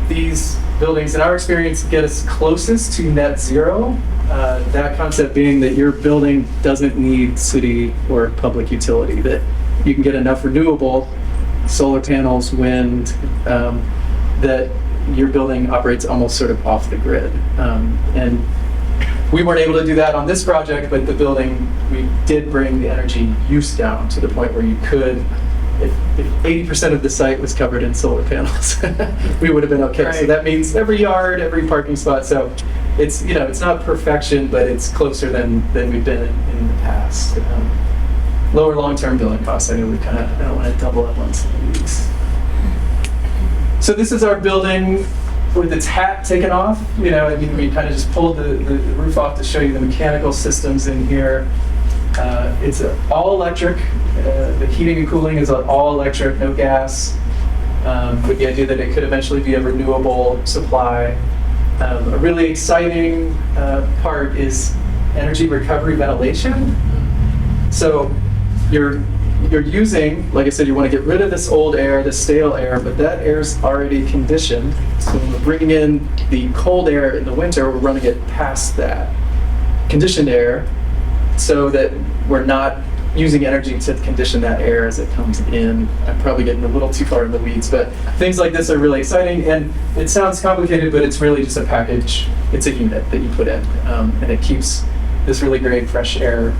These buildings, in our experience, get us closest to net zero. That concept being that your building doesn't need city or public utility, that you can get enough renewable, solar panels, wind, that your building operates almost sort of off the grid. And we weren't able to do that on this project, but the building, we did bring the energy use down to the point where you could, if 80% of the site was covered in solar panels, we would have been okay. Right. So that means every yard, every parking spot. So it's, it's not perfection, but it's closer than we've been in the past. Lower long-term building costs. I know I don't want to double up on some of these. So this is our building with its hat taken off. We kind of just pulled the roof off to show you the mechanical systems in here. It's all electric. The heating and cooling is all electric, no gas, with the idea that it could eventually be a renewable supply. A really exciting part is energy recovery ventilation. So you're using, like I said, you want to get rid of this old air, the stale air, but that air's already conditioned. So when we're bringing in the cold air in the winter, we're running it past that conditioned air so that we're not using energy to condition that air as it comes in. I'm probably getting a little too far in the weeds, but things like this are really exciting, and it sounds complicated, but it's really just a package. It's a unit that you put in, and it keeps this really great fresh air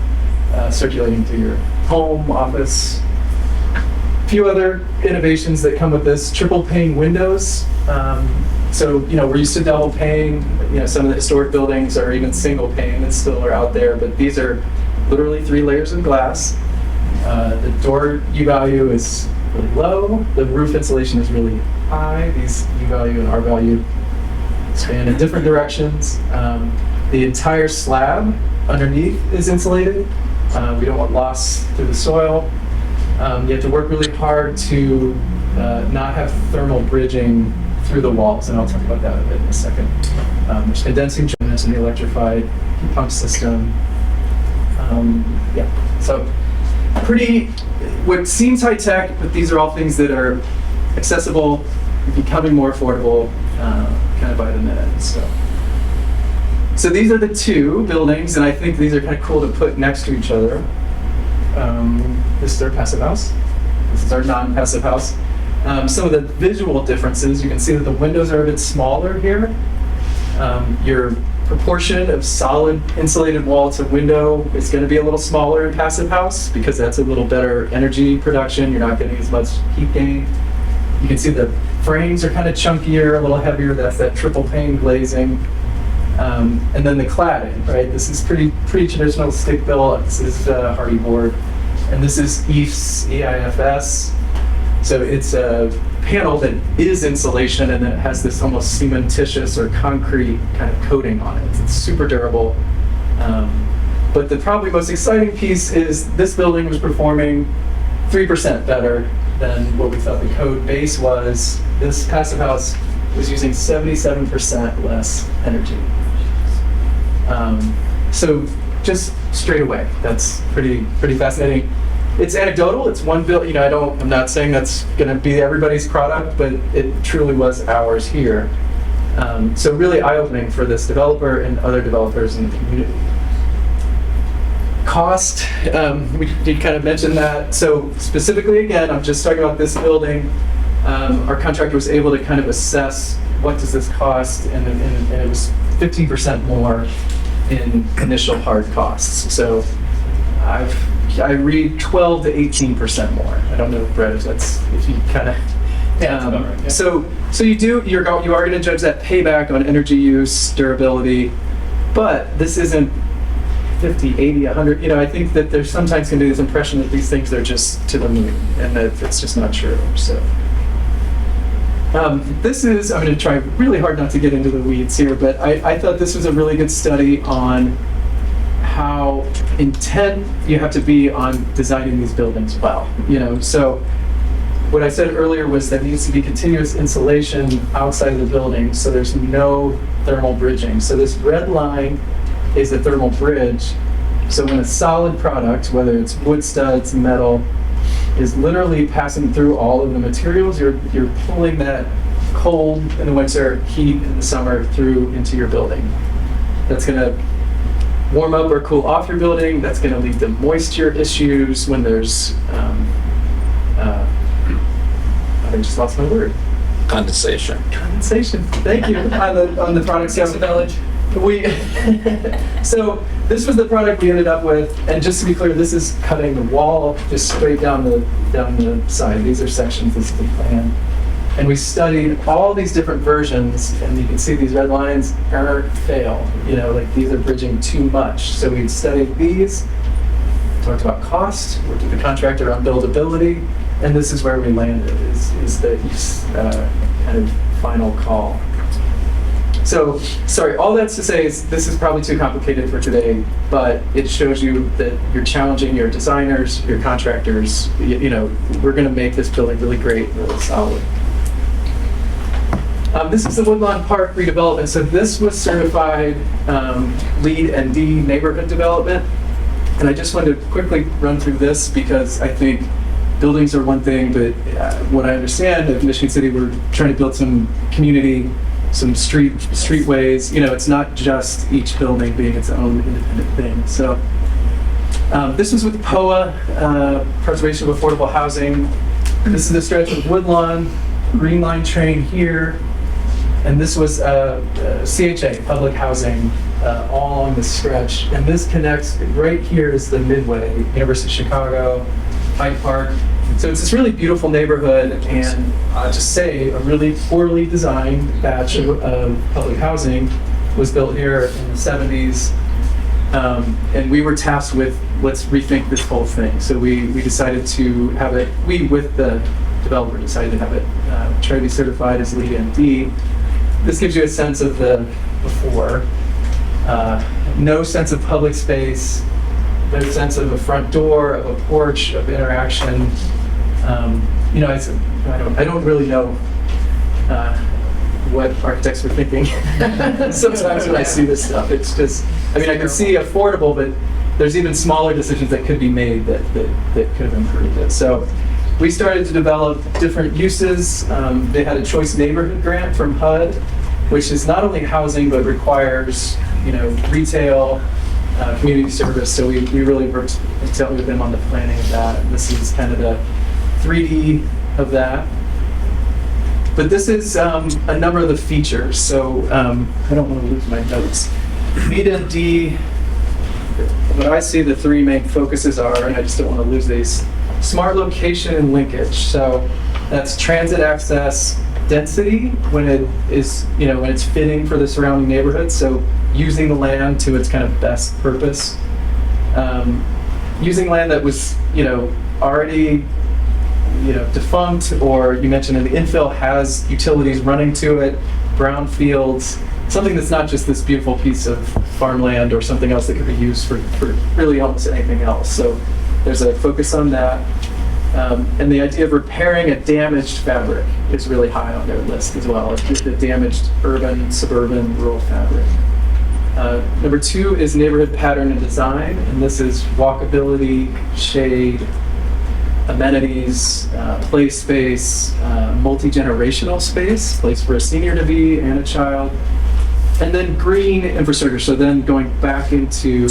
circulating through your home, office. A few other innovations that come with this: triple pane windows. So we're used to double pane. Some of the historic buildings are even single pane and still are out there, but these are literally 3 layers of glass. The door U value is really low. The roof insulation is really high. These U value and R value span in different directions. The entire slab underneath is insulated. We don't want loss through the soil. You have to work really hard to not have thermal bridging through the walls, and I'll talk about that a bit in a second. There's condensing joints and the electrified heat pump system. So pretty, what seems high tech, but these are all things that are accessible, becoming more affordable kind of by the minute. So these are the 2 buildings, and I think these are kind of cool to put next to each other. This is our passive house. This is our non-passive house. Some of the visual differences, you can see that the windows are a bit smaller here. Your proportion of solid insulated wall to window is going to be a little smaller in passive house because that's a little better energy production. You're not getting as much heat gain. You can see the frames are kind of chunkier, a little heavier. That's that triple pane glazing. And then the cladding, right? This is pretty traditional stick built. This is hardy board, and this is EIFS. So it's a panel that is insulation, and then it has this almost cementitious or concrete kind of coating on it. It's super durable. But the probably most exciting piece is this building was performing 3% better than what we thought the code base was. This passive house was using 77% less energy. So just straight away, that's pretty fascinating. It's anecdotal. It's one build. I'm not saying that's going to be everybody's product, but it truly was ours here. So really eye-opening for this developer and other developers in the community. Cost, we did kind of mention that. So specifically, again, I'm just talking about this building. Our contractor was able to kind of assess what does this cost, and it was 15% more in initial hard costs. So I read 12 to 18% more. I don't know, Brett, if you kind of. That's about right, yeah. So you are going to judge that payback on energy use, durability, but this isn't 50, 80, 100. You know, I think that there's sometimes going to be this impression that these things are just to the moon, and that it's just not true. So. This is, I'm going to try really hard not to get into the weeds here, but I thought this was a really good study on how intent you have to be on designing these buildings well. You know, so what I said earlier was there needs to be continuous insulation outside of the building, so there's no thermal bridging. So this red line is a thermal bridge. So when a solid product, whether it's wood studs, metal, is literally passing through all of the materials, you're pulling that cold in the winter, heat in the summer through into your building. That's going to warm up or cool off your building. That's going to lead to moisture issues when there's, I just lost my word. Condensation. Condensation. Thank you. on the product. So so this was the product we ended up with, and just to be clear, this is cutting the wall just straight down the side. These are sections. This is the plan. And we studied all these different versions, and you can see these red lines, error, fail. You know, like these are bridging too much. So we studied these, talked about cost, worked with the contractor on buildability, and this is where we landed, is the kind of final call. So, sorry, all that's to say is this is probably too complicated for today, but it shows you that you're challenging your designers, your contractors. You know, we're going to make this building really great, really solid. This is the Woodlawn Park redevelopment. So this was certified LEED and D neighborhood development. And I just wanted to quickly run through this because I think buildings are one thing, but what I understand at Michigan City, we're trying to build some community, some streetways. You know, it's not just each building being its own independent thing. So this was with POA, Preservation of Affordable Housing. This is the stretch of Woodlawn, Green Line train here, and this was CHA, public housing, all along this stretch. And this connects, right here is the Midway, University of Chicago, Hyde Park. So it's this really beautiful neighborhood, and I'll just say a really poorly designed batch of public housing was built here in the 70s. And we were tasked with, let's rethink this whole thing. So we decided to have it, we with the developer decided to have it try to be certified as LEED and D. This gives you a sense of the before. No sense of public space, no sense of a front door, of a porch, of interaction. You know, I don't really know what architects were thinking sometimes when I see this stuff. It's just, I mean, I can see affordable, but there's even smaller decisions that could be made that could have improved it. So we started to develop different uses. They had a choice neighborhood grant from HUD, which is not only housing, but requires, you know, retail, community service. So we really worked intently with them on the planning of that. And this is kind of the 3D of that. But this is a number of the features. So I don't want to lose my notes. LEED and D, what I see the three main focuses are, and I just don't want to lose these. Smart location and linkage. So that's transit access, density when it is, you know, when it's fitting for the surrounding neighborhood. So using the land to its kind of best purpose. Using land that was, you know, already, you know, defunct, or you mentioned in the infill has utilities running to it, brownfields, something that's not just this beautiful piece of farmland or something else that could be used for really almost anything else. So there's a focus on that. And the idea of repairing a damaged fabric is really high on their list as well. It's the damaged urban, suburban, rural fabric. Number two is neighborhood pattern and design, and this is walkability, shade, amenities, play space, multi-generational space, place for a senior to be and a child, and then green infrastructure. So then going back into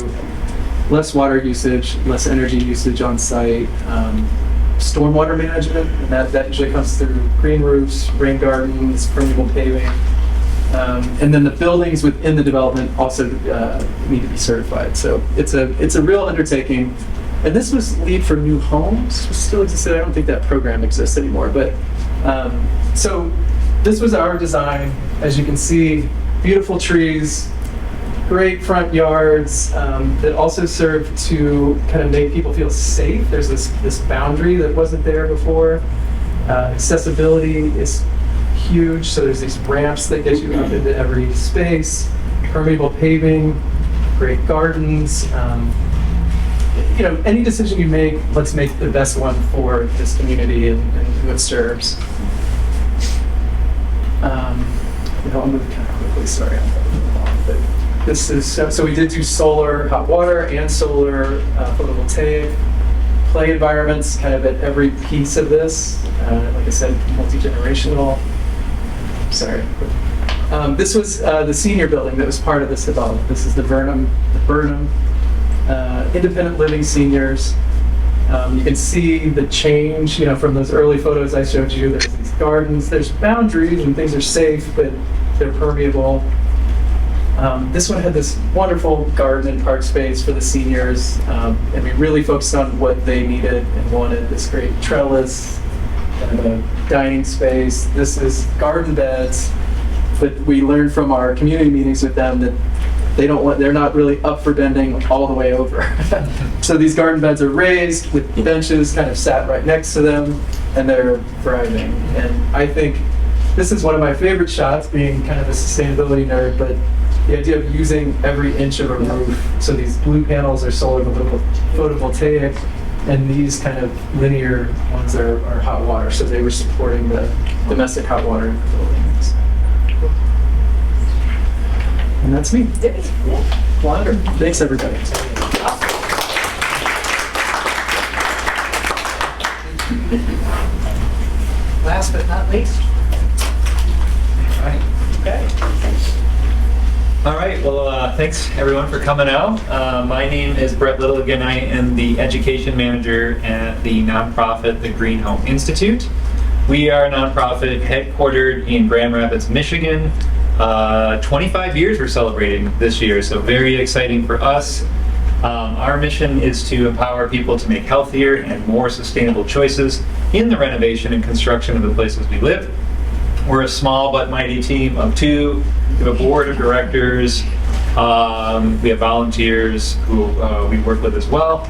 less water usage, less energy usage on site, stormwater management, and that usually comes through green roofs, rain gardens, permeable paving. And then the buildings within the development also need to be certified. So it's a real undertaking. And this was LEED for new homes, which still existed. I don't think that program exists anymore. But so this was our design. As you can see, beautiful trees, great front yards that also serve to kind of make people feel safe. There's this boundary that wasn't there before. Accessibility is huge, so there's these ramps that get you up into every space. Permeable paving, great gardens. You know, any decision you make, let's make the best one for this community and who it serves. You know, I'll move kind of quickly, sorry, I'm going along, but this is, so we did do solar, hot water, and solar photovoltaic. Play environments kind of at every piece of this. Like I said, multi-generational. Sorry. This was the senior building that was part of this development. This is the Burnham Independent Living Seniors. You can see the change, you know, from those early photos I showed you. There's these gardens, there's boundaries, and things are safe, but they're permeable. This one had this wonderful garden and park space for the seniors, and we really focused on what they needed and wanted. This great trellis, kind of a dining space. This is garden beds, but we learned from our community meetings with them that they're not really up for bending all the way over. So these garden beds are raised with benches kind of sat right next to them, and they're thriving. And I think this is one of my favorite shots, being kind of a sustainability nerd, but the idea of using every inch of a roof. So these blue panels are solar photovoltaic, and these kind of linear ones are hot water. So they were supporting the domestic hot water buildings. And that's me. Wander. Thanks, everybody. Last but not least. Okay. All right, well, thanks everyone for coming out. My name is Brett Little. Again, I am the education manager at the nonprofit, the Green Home Institute. We are a nonprofit headquartered in Grand Rapids, Michigan. 25 years we're celebrating this year, so very exciting for us. Our mission is to empower people to make healthier and more sustainable choices in the renovation and construction of the places we live. We're a small but mighty team of two. We have a board of directors. We have volunteers who we work with as well.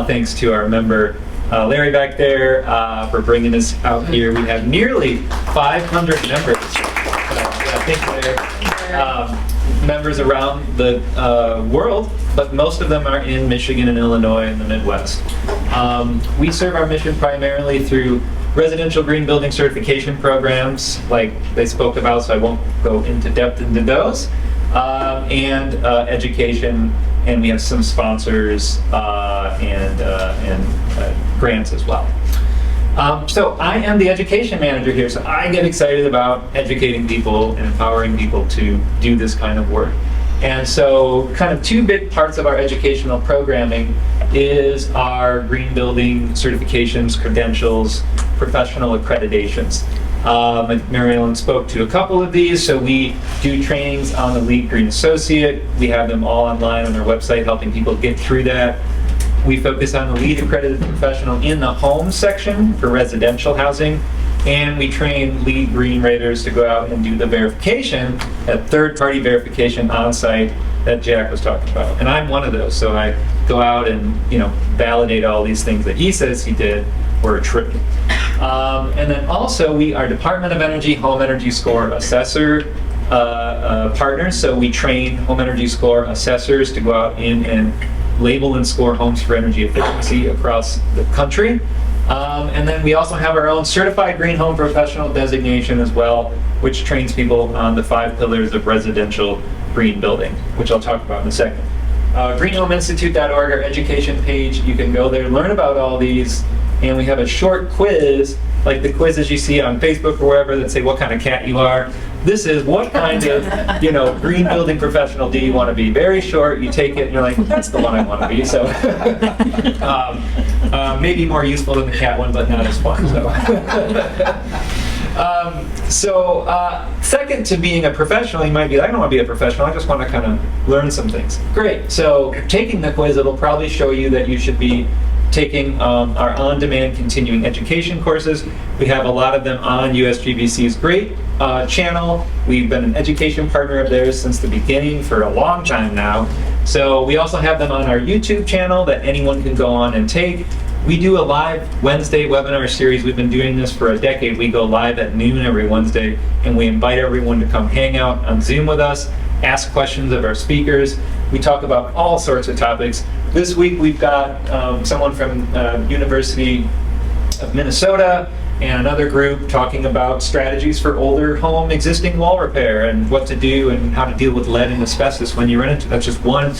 Thanks to our member Larry back there for bringing us out here. We have nearly 500 members. Thank you, Larry. Members around the world, but most of them are in Michigan and Illinois and the Midwest. We serve our mission primarily through residential green building certification programs, like they spoke about, so I won't go into depth into those, and education, and we have some sponsors and grants as well. So I am the education manager here, so I get excited about educating people and empowering people to do this kind of work. And so kind of two big parts of our educational programming is our green building certifications, credentials, professional accreditations. Mary Ellen spoke to a couple of these, so we do trainings on the LEED Green Associate. We have them all online on our website, helping people get through that. We focus on the LEED accredited professional in the home section for residential housing, and we train LEED Green Raters to go out and do the verification, that third-party verification on site that Jack was talking about. And I'm one of those, so I go out and validate all these things that he says he did were true. And then also we are Department of Energy Home Energy Score Assessor partners, so we train Home Energy Score assessors to go out in and label and score homes for energy efficiency across the country. And then we also have our own Certified Green Home Professional designation as well, which trains people on the 5 pillars of residential green building, which I'll talk about in a second. GreenHomeInstitute.org, our education page, you can go there, learn about all these, and we have a short quiz, like the quizzes you see on Facebook or wherever that say what kind of cat you are. This is what kind of, green building professional do you want to be? Very short, you take it and you're like, that's the one I want to be. So maybe more useful than the cat one, but not as fun. So, second to being a professional, you might be like, I don't want to be a professional, I just want to kind of learn some things. Great, so taking the quiz, it'll probably show you that you should be taking our on-demand continuing education courses. We have a lot of them on USGBC's great channel. We've been an education partner of theirs since the beginning for a long time now. So we also have them on our YouTube channel that anyone can go on and take. We do a live Wednesday webinar series. We've been doing this for a decade. We go live at noon every Wednesday, and we invite everyone to come hang out on Zoom with us, ask questions of our speakers. We talk about all sorts of topics. This week we've got someone from University of Minnesota and another group talking about strategies for older home existing wall repair and what to do and how to deal with lead and asbestos when you run into. That's just one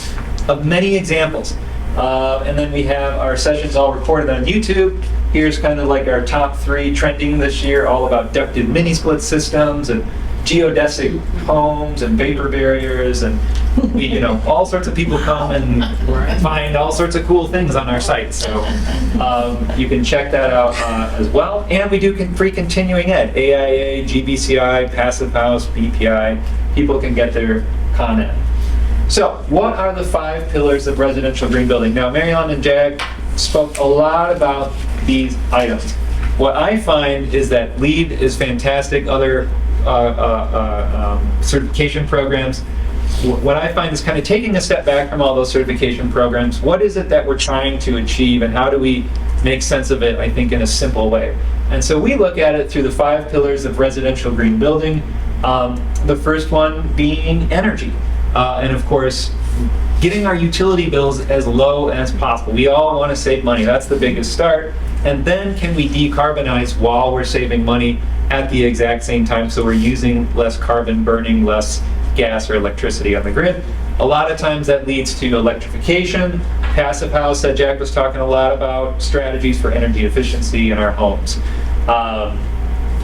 of many examples. And then we have our sessions all recorded on YouTube. Here's kind of like our top 3 trending this year, all about ducted mini split systems and geodesic homes and vapor barriers, and we, all sorts of people come and find all sorts of cool things on our site. So you can check that out as well. And we do free continuing ed, AIA, GBCI, Passive House, BPI. People can get their Con Ed. So what are the 5 pillars of residential green building? Now, Mary Ellen and Jag spoke a lot about these items. What I find is that LEED is fantastic. Other certification programs. What I find is kind of taking a step back from all those certification programs. What is it that we're trying to achieve, and how do we make sense of it, I think, in a simple way? And so we look at it through the 5 pillars of residential green building. The first one being energy. And of course, getting our utility bills as low as possible. We all want to save money. That's the biggest start. And then can we decarbonize while we're saving money at the exact same time, so we're using less carbon, burning less gas or electricity on the grid? A lot of times that leads to electrification. Passive House that Jack was talking a lot about, strategies for energy efficiency in our homes.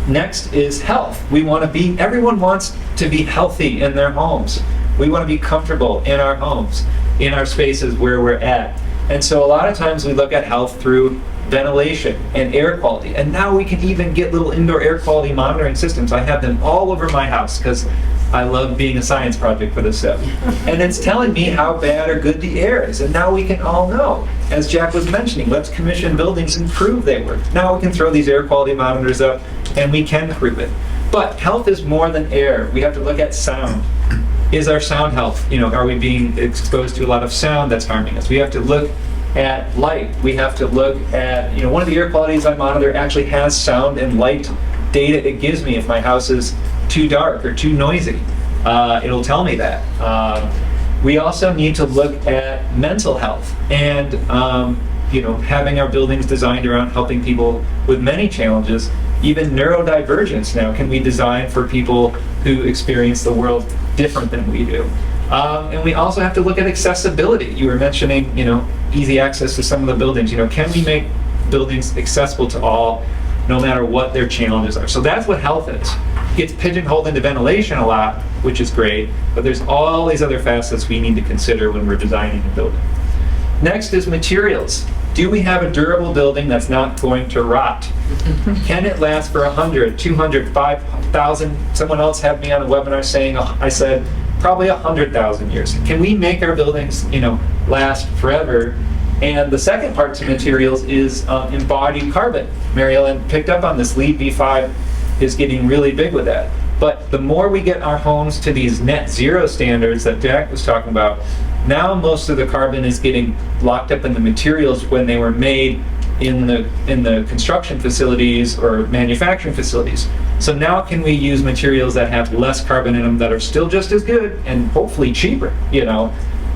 Next is health. Everyone wants to be healthy in their homes. We want to be comfortable in our homes, in our spaces where we're at. And so a lot of times we look at health through ventilation and air quality. And now we can even get little indoor air quality monitoring systems. I have them all over my house because I love being a science project for this stuff. And it's telling me how bad or good the air is. And now we can all know. As Jack was mentioning, let's commission buildings and prove they work. Now we can throw these air quality monitors up and we can prove it. But health is more than air. We have to look at sound. Is our sound health? Are we being exposed to a lot of sound that's harming us? We have to look at light. We have to look at, one of the air qualities I monitor actually has sound and light data it gives me if my house is too dark or too noisy. It'll tell me that. We also need to look at mental health and, having our buildings designed around helping people with many challenges, even neurodivergence. Now, can we design for people who experience the world different than we do? And we also have to look at accessibility. You were mentioning, easy access to some of the buildings. Can we make buildings accessible to all, no matter what their challenges are? So that's what health is. It's pigeonholed into ventilation a lot, which is great, but there's all these other facets we need to consider when we're designing a building. Next is materials. Do we have a durable building that's not going to rot? Can it last for 100, 200, 5,000? Someone else had me on a webinar saying, I said, probably 100,000 years. Can we make our buildings, last forever? And the second part to materials is embodied carbon. Mary Ellen picked up on this. LEED v5 is getting really big with that. But the more we get our homes to these net zero standards that Jack was talking about, now most of the carbon is getting locked up in the materials when they were made in the construction facilities or manufacturing facilities. So now can we use materials that have less carbon in them that are still just as good and hopefully cheaper,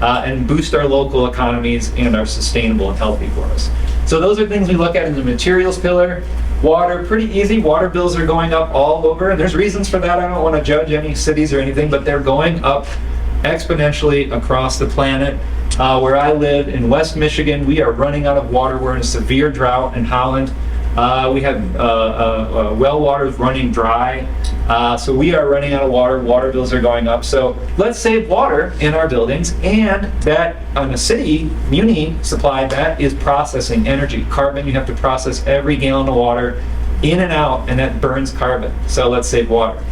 and boost our local economies and are sustainable and healthy for us. So those are things we look at in the materials pillar. Water, pretty easy. Water bills are going up all over, and there's reasons for that. I don't want to judge any cities or anything, but they're going up exponentially across the planet. Where I live in West Michigan, we are running out of water. We're in a severe drought in Holland. We have well waters running dry. So we are running out of water. Water bills are going up. So let's save water in our buildings, and that on a city, muni supply, that is processing energy. Carbon, you have to process every gallon of water in and out, and that burns carbon. So let's save water.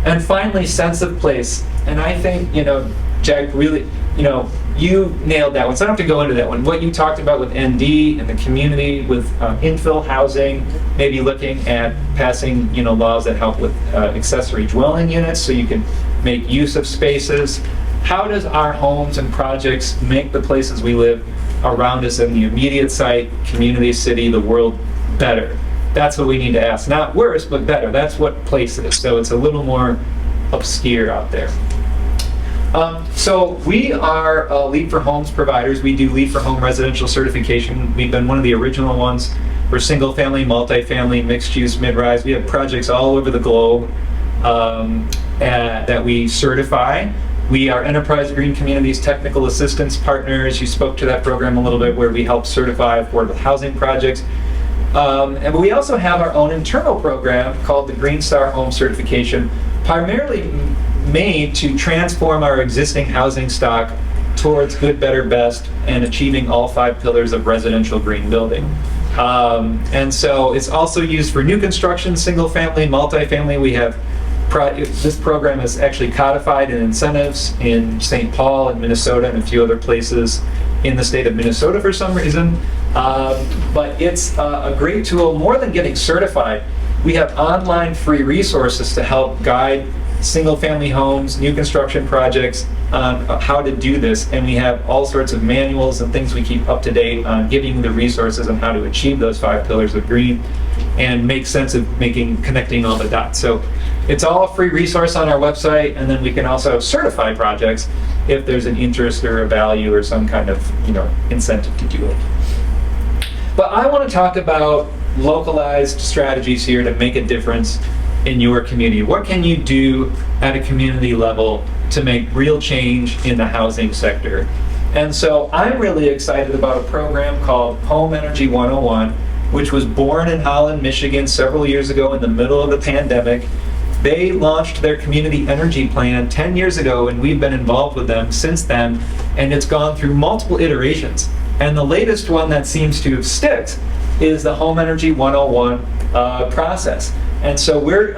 And finally, sense of place. And I think, Jack, really, you know, you nailed that one, so I don't have to go into that one. What you talked about with ND and the community with infill housing, maybe looking at passing, you know, laws that help with accessory dwelling units so you can make use of spaces. How does our homes and projects make the places we live around us in the immediate site, community, city, the world better? That's what we need to ask. Not worse, but better. That's what place is. So it's a little more obscure out there. So we are LEED for Homes providers. We do LEED for Home residential certification. We've been one of the original ones for single family, multifamily, mixed use, mid-rise. We have projects all over the globe that we certify. We are Enterprise Green Communities Technical Assistance Partners. You spoke to that program a little bit, where we help certify affordable housing projects. And we also have our own internal program called the Green Star Home Certification, primarily made to transform our existing housing stock towards good, better, best, and achieving all 5 pillars of residential green building. And so it's also used for new construction, single family, multifamily. We have this program is actually codified in incentives in St. Paul and Minnesota and a few other places in the state of Minnesota for some reason. But it's a great tool. More than getting certified, we have online free resources to help guide single-family homes, new construction projects on how to do this. And we have all sorts of manuals and things we keep up to date on giving you the resources on how to achieve those 5 pillars of green and make sense of connecting all the dots. So it's all a free resource on our website, and then we can also certify projects if there's an interest or a value or some kind of, you know, incentive to do it. But I want to talk about localized strategies here to make a difference in your community. What can you do at a community level to make real change in the housing sector? And so I'm really excited about a program called Home Energy 101, which was born in Holland, Michigan several years ago in the middle of the pandemic. They launched their community energy plan 10 years ago, and we've been involved with them since then, and it's gone through multiple iterations. And the latest one that seems to have stuck is the Home Energy 101 process. And so we're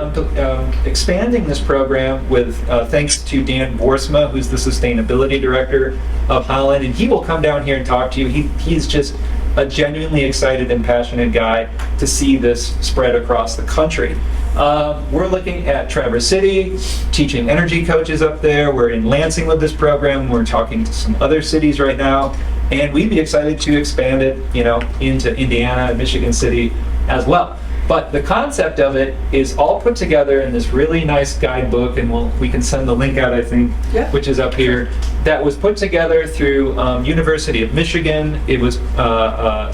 expanding this program with thanks to Dan Boersma, who's the Sustainability Director of Holland, and he will come down here and talk to you. He's just a genuinely excited and passionate guy to see this spread across the country. We're looking at Traverse City, teaching energy coaches up there. We're in Lansing with this program. We're talking to some other cities right now, and we'd be excited to expand it, you know, into Indiana and Michigan City as well. But the concept of it is all put together in this really nice guidebook, and we can send the link out, I think, which is up here, that was put together through University of Michigan. It was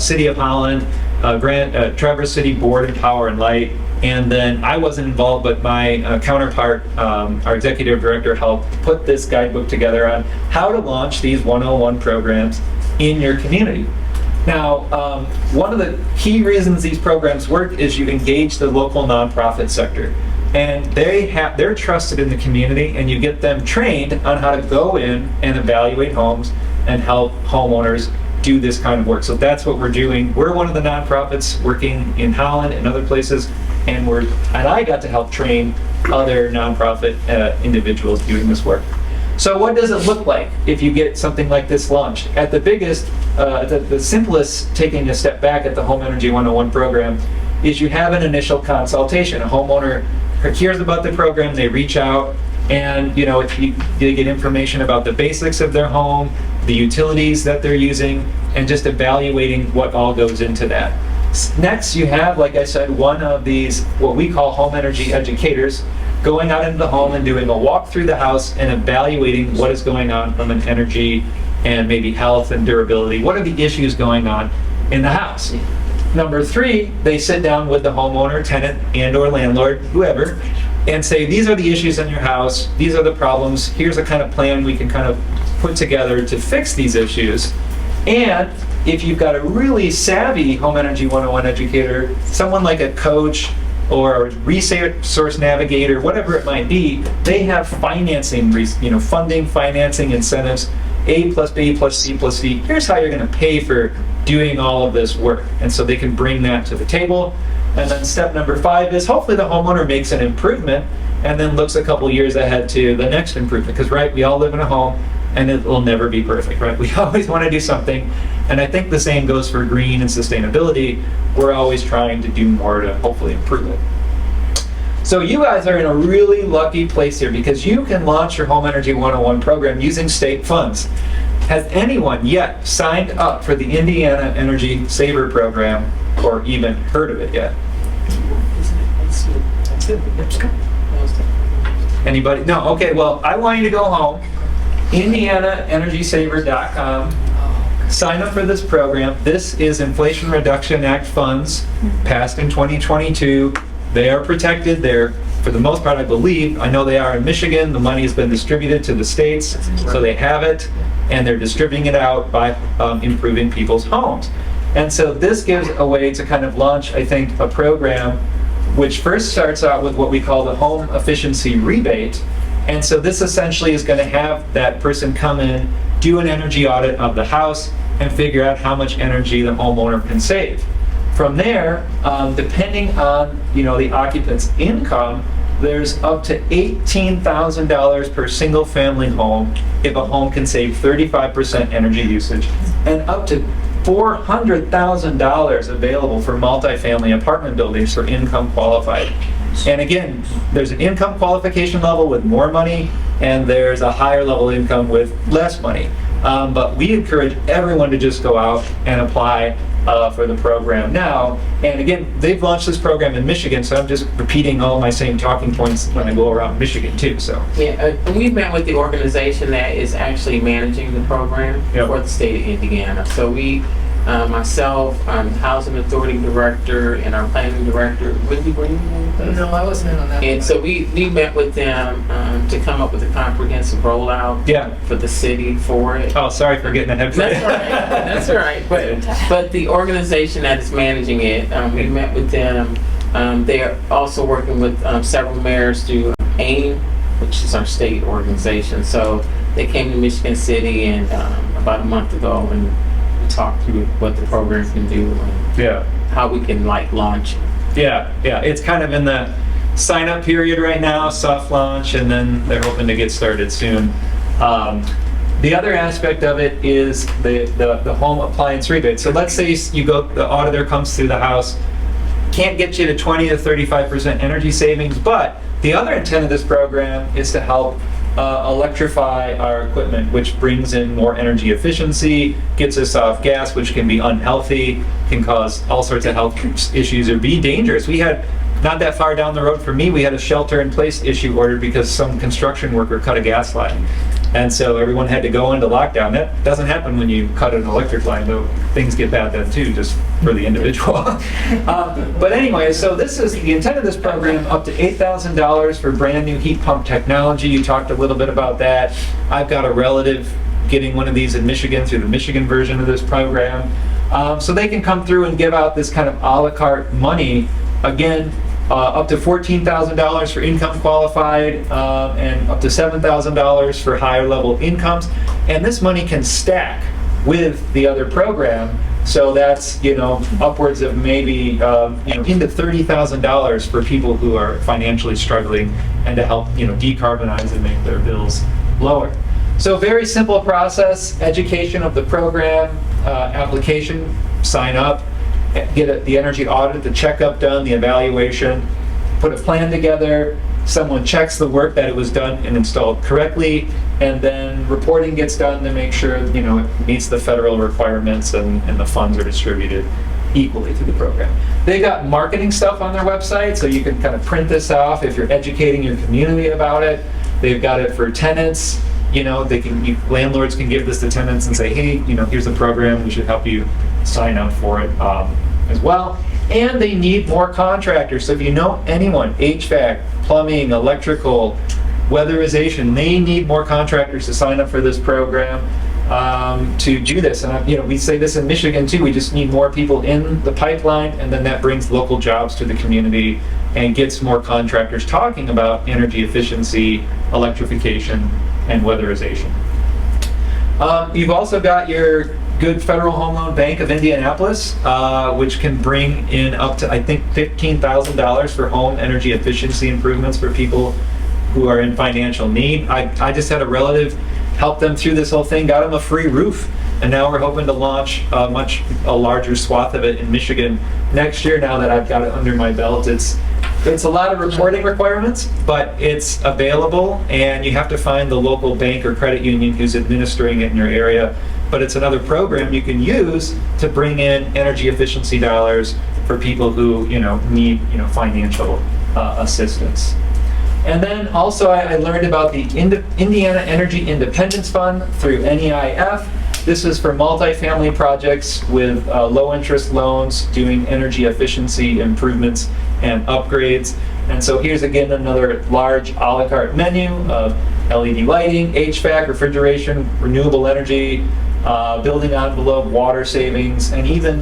City of Holland, Traverse City Board and Power and Light, and then I wasn't involved, but my counterpart, our executive director, helped put this guidebook together on how to launch these 101 programs in your community. Now, one of the key reasons these programs work is you engage the local nonprofit sector, and they're trusted in the community, and you get them trained on how to go in and evaluate homes and help homeowners do this kind of work. So that's what we're doing. We're one of the nonprofits working in Holland and other places, and I got to help train other nonprofit individuals doing this work. So what does it look like if you get something like this launched? At the biggest, the simplest, taking a step back at the Home Energy 101 program, is you have an initial consultation. A homeowner hears about the program, they reach out, and they get information about the basics of their home, the utilities that they're using, and just evaluating what all goes into that. Next, you have, like I said, one of these, what we call home energy educators, going out into the home and doing a walk through the house and evaluating what is going on from an energy and maybe health and durability. What are the issues going on in the house? Number 3, they sit down with the homeowner, tenant, and or landlord, whoever, and say, these are the issues in your house, these are the problems, here's a kind of plan we can kind of put together to fix these issues. And if you've got a really savvy Home Energy 101 educator, someone like a coach or a resource navigator, whatever it might be, they have financing, funding, financing, incentives, A plus B plus C plus D. Here's how you're going to pay for doing all of this work. And so they can bring that to the table. And then step number 5 is hopefully the homeowner makes an improvement and then looks a couple years ahead to the next improvement. Because, right, we all live in a home. and it will never be perfect, right? We always want to do something. And I think the same goes for green and sustainability. We're always trying to do more to hopefully improve it. So you guys are in a really lucky place here because you can launch your Home Energy 101 program using state funds. Has anyone yet signed up for the Indiana Energy Saver program or even heard of it yet? Anybody? No? Okay, well, I want you to go home, indianaenergysaver.com, sign up for this program. This is Inflation Reduction Act funds passed in 2022. They are protected. They're, for the most part, I believe, I know they are in Michigan. The money has been distributed to the states, so they have it, and they're distributing it out by improving people's homes. And so this gives a way to kind of launch, I think, a program which first starts out with what we call the home efficiency rebate. And so this essentially is going to have that person come in, do an energy audit of the house, and figure out how much energy the homeowner can save. From there, depending on the occupant's income, there's up to $18,000 per single family home if a home can save 35% energy usage, and up to $400,000 available for multifamily apartment buildings for income qualified. And again, there's an income qualification level with more money, and there's a higher level income with less money. But we encourage everyone to just go out and apply for the program now. And again, they've launched this program in Michigan, so I'm just repeating all my same talking points when I go around Michigan too. So Yeah, we've met with the organization that is actually managing the program for the state of Indiana. So we, myself, Housing Authority Director, and our Planning Director, Wendy Green. No, I wasn't in on that. And so we met with them to come up with a comprehensive rollout for the city for it. Oh, sorry for getting ahead. That's all right. That's all right. But the organization that is managing it, we met with them. They are also working with several mayors through AIM, which is our state organization. So they came to Michigan City and about a month ago and talked through what the program can do and how we can launch it. Yeah, it's kind of in the sign-up period right now, soft launch, and then they're hoping to get started soon. The other aspect of it is the home appliance rebate. So let's say the auditor comes through the house, can't get you to 20 to 35% energy savings, but the other intent of this program is to help electrify our equipment, which brings in more energy efficiency, gets us off gas, which can be unhealthy, can cause all sorts of health issues or be dangerous. We had, not that far down the road from me, we had a shelter-in-place issue ordered because some construction worker cut a gas line. And so everyone had to go into lockdown. That doesn't happen when you cut an electric line, though things get bad then too, just for the individual. But anyway, so this is the intent of this program, up to $8,000 for brand new heat pump technology. You talked a little bit about that. I've got a relative getting one of these in Michigan through the Michigan version of this program. So they can come through and give out this kind of a la carte money, again, up to $14,000 for income qualified, and up to $7,000 for higher level incomes. And this money can stack with the other program. So that's, upwards of maybe, into $30,000 for people who are financially struggling, and to help, decarbonize and make their bills lower. So very simple process: education of the program, application, sign up, get the energy audit, the checkup done, the evaluation, put a plan together, someone checks the work that it was done and installed correctly, and then reporting gets done to make sure it meets the federal requirements and the funds are distributed equally to the program. They got marketing stuff on their website, so you can kind of print this off if you're educating your community about it. They've got it for tenants. Landlords can give this to tenants and say, hey, here's the program, we should help you sign up for it as well. And they need more contractors. So if you know anyone, HVAC, plumbing, electrical, weatherization, they need more contractors to sign up for this program to do this. And we say this in Michigan too, we just need more people in the pipeline, and then that brings local jobs to the community and gets more contractors talking about energy efficiency, electrification, and weatherization. You've also got your good Federal Home Loan Bank of Indianapolis, which can bring in up to, I think, $15,000 for home energy efficiency improvements for people who are in financial need. I just had a relative helped them through this whole thing, got them a free roof. And now we're hoping to launch a larger swath of it in Michigan next year. Now that I've got it under my belt, it's a lot of reporting requirements, but it's available, and you have to find the local bank or credit union who's administering it in your area. But it's another program you can use to bring in energy efficiency dollars for people who need financial assistance. And then also I learned about the Indiana Energy Independence Fund through NEIF. This is for multifamily projects with low interest loans doing energy efficiency improvements and upgrades. And so here's again another large a la carte menu of LED lighting, HVAC, refrigeration, renewable energy, building envelope, water savings, and even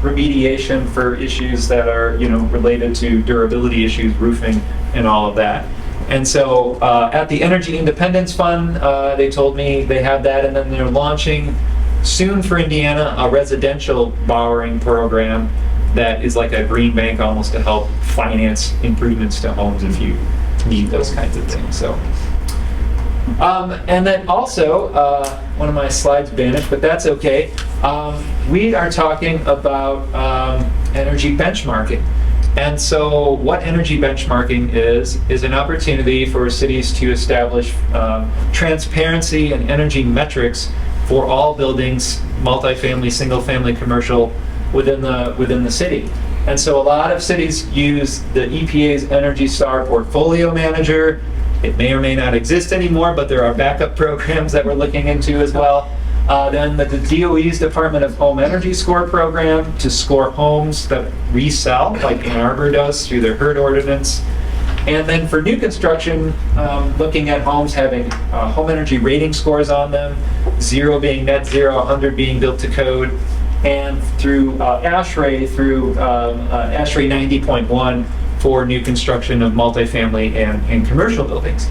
remediation for issues that are related to durability issues, roofing, and all of that. And so at the Energy Independence Fund, they told me they have that, and then they're launching soon for Indiana a residential borrowing program that is like a green bank almost to help finance improvements to homes if you need those kinds of things. So, and then also, one of my slides vanished, but that's okay. We are talking about energy benchmarking. And so what energy benchmarking is an opportunity for cities to establish transparency and energy metrics for all buildings, multifamily, single-family, commercial, within the city. And so a lot of cities use the EPA's Energy Star Portfolio Manager. It may or may not exist anymore, but there are backup programs that we're looking into as well. Then the DOE's Department of Home Energy Score program to score homes that resell, like Ann Arbor does through their HERD ordinance. And then for new construction, looking at homes having home energy rating scores on them, 0 being net zero, 100 being built to code, and through ASHRAE, ASHRAE 90.1 for new construction of multifamily and commercial buildings.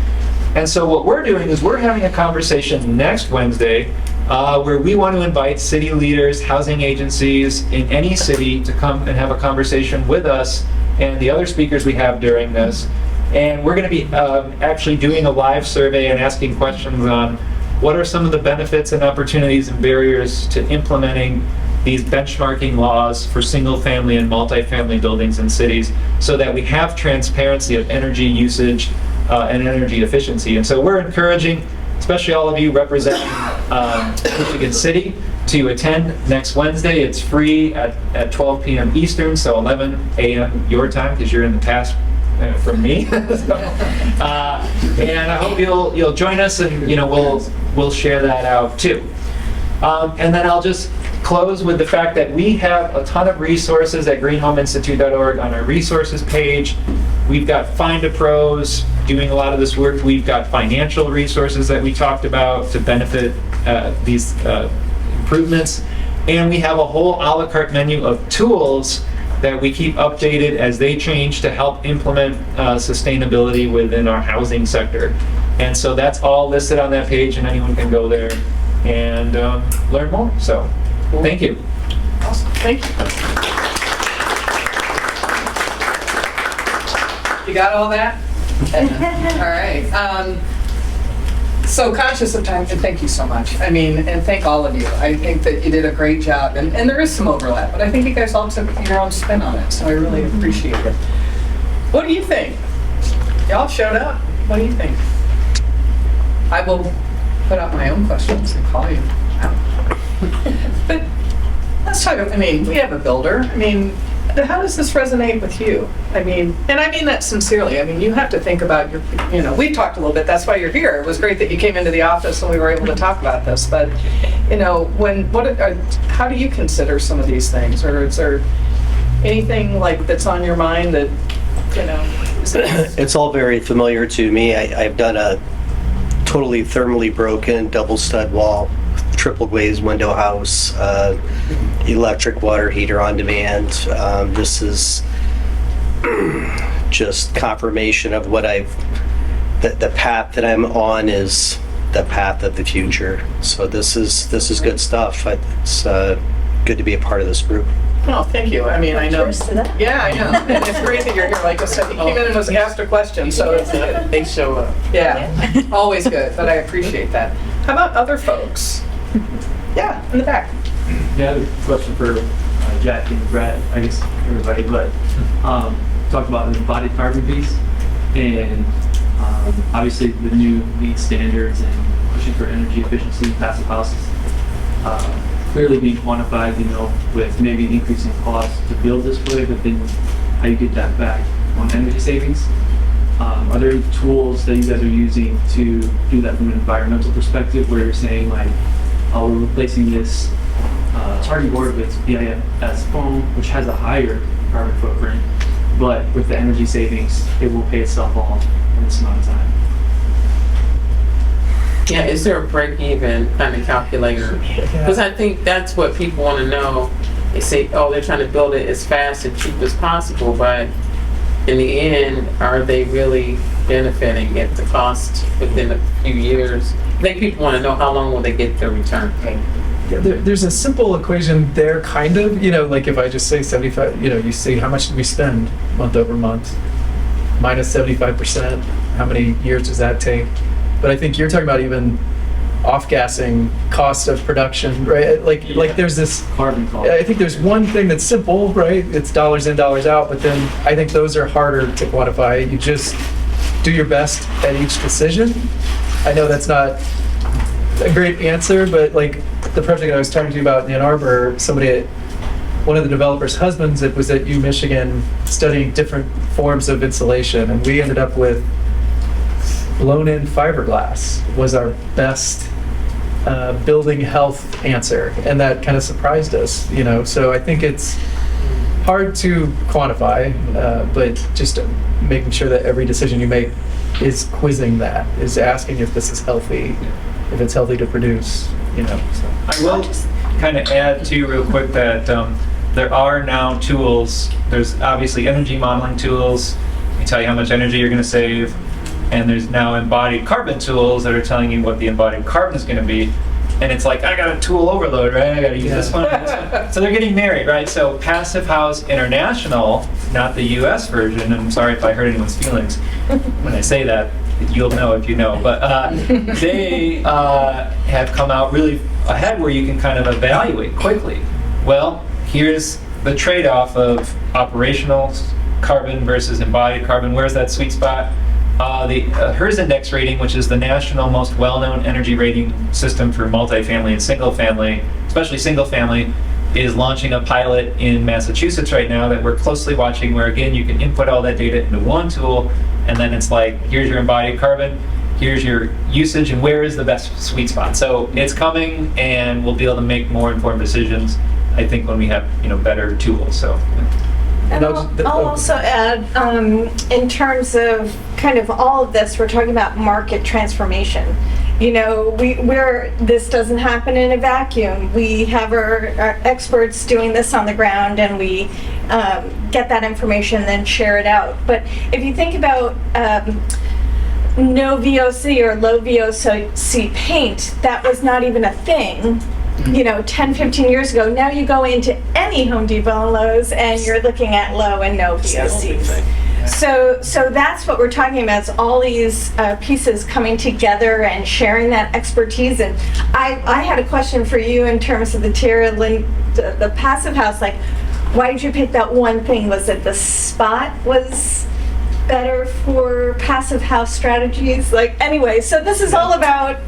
And so what we're doing is we're having a conversation next Wednesday where we want to invite city leaders, housing agencies in any city to come and have a conversation with us and the other speakers we have during this. And we're going to be actually doing a live survey and asking questions on what are some of the benefits and opportunities and barriers to implementing these benchmarking laws for single-family and multifamily buildings in cities so that we have transparency of energy usage and energy efficiency. And so we're encouraging, especially all of you representing Michigan City, to attend next Wednesday. It's free at 12 p.m. Eastern, so 11 a.m. your time, because you're in the past from me. And I hope you'll join us, and we'll share that out too. And then I'll just close with the fact that we have a ton of resources at greenhomeinstitute.org on our resources page. We've got Find a Pros doing a lot of this work. We've got financial resources that we talked about to benefit these improvements. And we have a whole a la carte menu of tools that we keep updated as they change to help implement sustainability within our housing sector. And so that's all listed on that page, and anyone can go there and learn more. So, thank you. Awesome. Thank you. You got all that? All right. So conscious of time, and thank you so much. I mean, and thank all of you. I think that you did a great job, and there is some overlap, but I think you guys all took your own spin on it, so I really appreciate it. What do you think? Y'all showed up. What do you think? I will put out my own questions and call you out. But let's talk about, we have a builder. How does this resonate with you? And I mean that sincerely. You have to think about we've talked a little bit, that's why you're here. It was great that you came into the office and we were able to talk about this, but, how do you consider some of these things? Or is there anything that's on your mind that, It's all very familiar to me. I've done a totally thermally broken double stud wall, triple glazed window house, electric water heater on demand. This is just confirmation of what the path that I'm on is the path of the future. So this is good stuff. It's good to be a part of this group. Oh, thank you. I know. Cheers to that. Yeah, I know. And it's great that you're here. Like I said, you came in and was asked a question, so it's good. They show up. Yeah, always good, but I appreciate that. How about other folks? Yeah, in the back. Yeah, I have a question for Jack and Brad, I guess everybody, but talk about the embodied carbon piece and obviously the new LEED standards and pushing for energy efficiency, passive houses, clearly being quantified, with maybe increasing costs to build this way, but then how you get that back on energy savings. Are there any tools that you guys are using to do that from an environmental perspective where you're saying like, oh, we're replacing this target board with BIS foam, which has a higher carbon footprint, but with the energy savings, it will pay itself off in this amount of time? Yeah, is there a break-even kind of calculator? Because I think that's what people want to know. They say, oh, they're trying to build it as fast and cheap as possible, but in the end, are they really benefiting at the cost within a few years? I think people want to know how long will they get their return. Yeah, there's a simple equation there, kind of. Like if I just say 75, you see how much do we spend month over month, minus 75%. How many years does that take? But I think you're talking about even off-gassing cost of production, right? Like there's this Carbon cost. I think there's one thing that's simple, right? It's dollars in, dollars out. But then I think those are harder to quantify. You just do your best at each decision. I know that's not a great answer, but like the project I was talking to you about in Ann Arbor, one of the developers' husbands, it was at U Michigan studying different forms of insulation, and we ended up with blown-in fiberglass was our best building health answer, and that kind of surprised us, So I think it's hard to quantify, but just making sure that every decision you make is quizzing that, is asking if this is healthy, if it's healthy to produce, So. I will kind of add too real quick that there are now tools. There's obviously energy modeling tools. They tell you how much energy you're going to save. And there's now embodied carbon tools that are telling you what the embodied carbon is going to be. And it's like, I got a tool overload, right? I got to use this one and this one. So they're getting married, right? So Passive House International, not the US version, I'm sorry if I hurt anyone's feelings when I say that, you'll know if you know, but they have come out really ahead where you can kind of evaluate quickly. Well, here's the trade-off of operational carbon versus embodied carbon. Where's that sweet spot? The HERS index rating, which is the national most well-known energy rating system for multifamily and single family, especially single family, is launching a pilot in Massachusetts right now that we're closely watching, where again you can input all that data into one tool, and then it's like, here's your embodied carbon, here's your usage, and where is the best sweet spot. So it's coming, and we'll be able to make more informed decisions, I think, when we have better tools. So. And I'll also add, in terms of kind of all of this, we're talking about market transformation. This doesn't happen in a vacuum. We have our experts doing this on the ground, and we get that information and then share it out. But if you think about no VOC or low VOC paint, that was not even a thing 10, 15 years ago. Now you go into any Home Depot and Lowe's and you're looking at low and no VOCs. So that's what we're talking about, is all these pieces coming together and sharing that expertise. And I had a question for you in terms of the the Passive House, like, why did you pick that one thing? Was it the spot was better for Passive House strategies? Anyway, so this is all about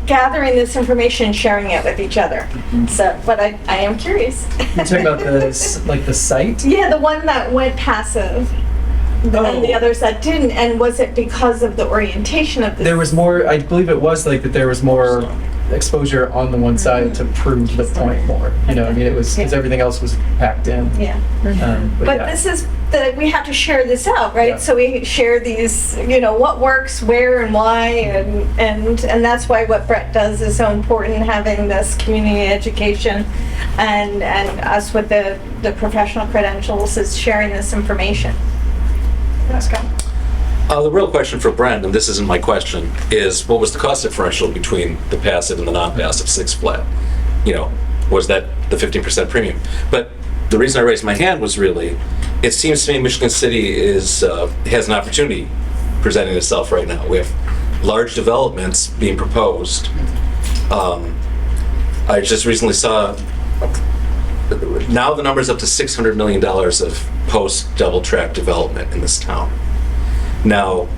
gathering this information and sharing it with each other. So, but I am curious. You're talking about the site? Yeah, the one that went passive. And the others that didn't. And was it because of the orientation of this? There was more, I believe it was that there was more exposure on the one side to prove the point more. It was, because everything else was packed in. Yeah. But yeah. this is we have to share this out, right? Yeah. So we share these, what works, where, and why, and that's why what Brett does is so important, having this community education, and us with the professional credentials is sharing this information. Let's go. The real question for Brent, and this isn't my question, is what was the cost differential between the passive and the non-passive 6 flat? Was that the 15% premium? But the reason I raised my hand was really, it seems to me Michigan City has an opportunity presenting itself right now. We have large developments being proposed I just recently saw, now the number's up to $600 million of post-double track development in this town. Now,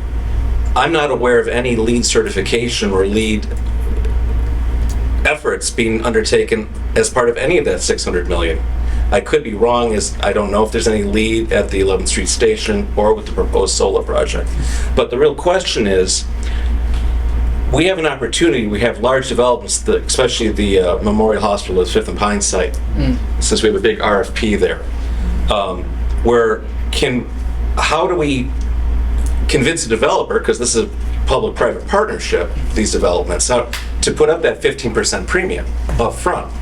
I'm not aware of any LEED certification or LEED efforts being undertaken as part of any of that 600 million. I could be wrong, as I don't know if there's any LEED at the 11th Street Station or with the proposed solar project. But the real question is, we have an opportunity, we have large developments, especially the Memorial Hospital at 5th and Pine site, since we have a big RFP there, how do we convince a developer, because this is a public-private partnership, these developments, to put up that 15% premium up front?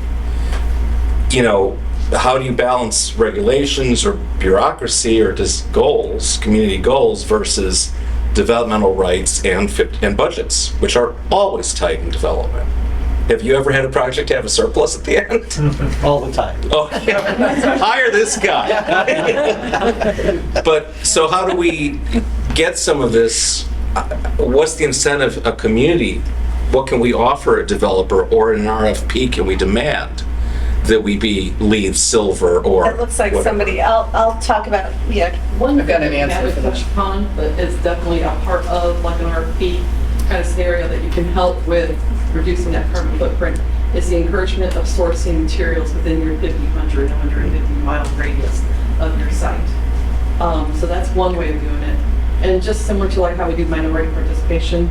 You know, how do you balance regulations or bureaucracy or just goals, community goals, versus developmental rights and budgets, which are always tight in development? Have you ever had a project have a surplus at the end? All the time. Oh, yeah. Hire this guy. But so how do we get some of this? What's the incentive, a community? What can we offer a developer, or in an RFP can we demand that we be LEED silver or? It looks like whatever? somebody, I'll talk about, yeah. I've got an answer for that. touched upon, but it's definitely a part of like an RFP kind of scenario that you can help with reducing that carbon footprint, is the encouragement of sourcing materials within your 50, 100, 150 mile radius of your site. So that's one way of doing it. And just similar to like how we do minority participation,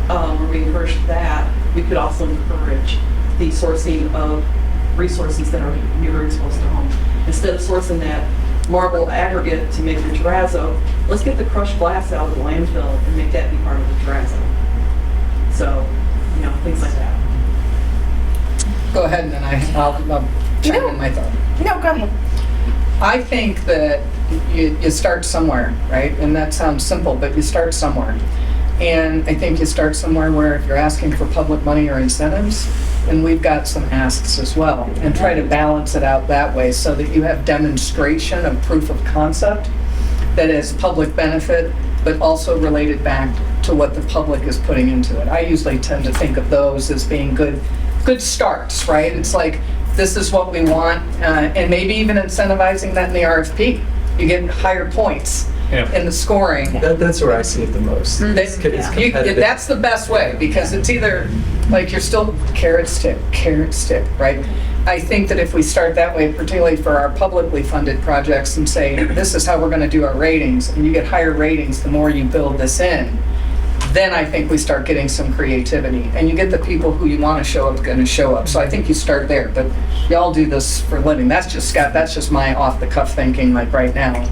where we encourage that, we could also encourage the sourcing of resources that are near and close to home. Instead of sourcing that marble aggregate to make your terrazzo, let's get the crushed glass out of the landfill and make that be part of the terrazzo. So, you know, things like that. Go ahead, and then I'll chime in my thought. No, go ahead. I think that you start somewhere, right? And that sounds simple, but you start somewhere. And I think you start somewhere where if you're asking for public money or incentives, and we've got some asks as well, and try to balance it out that way so that you have demonstration of proof of concept that is public benefit, but also related back to what the public is putting into it. I usually tend to think of those as being good starts, right? It's like, this is what we want, and maybe even incentivizing that in the RFP. You get higher points in the scoring. That's where I see it the most. It's competitive. That's the best way, because it's either, like, you're still carrot stick, right? I think that if we start that way, particularly for our publicly funded projects, and say, this is how we're gonna do our ratings, and you get higher ratings the more you build this in, then I think we start getting some creativity, and you get the people who you want to show up going to show up. So I think you start there, but y'all do this for a living. That's just Scott. That's just my off the cuff thinking, like right now.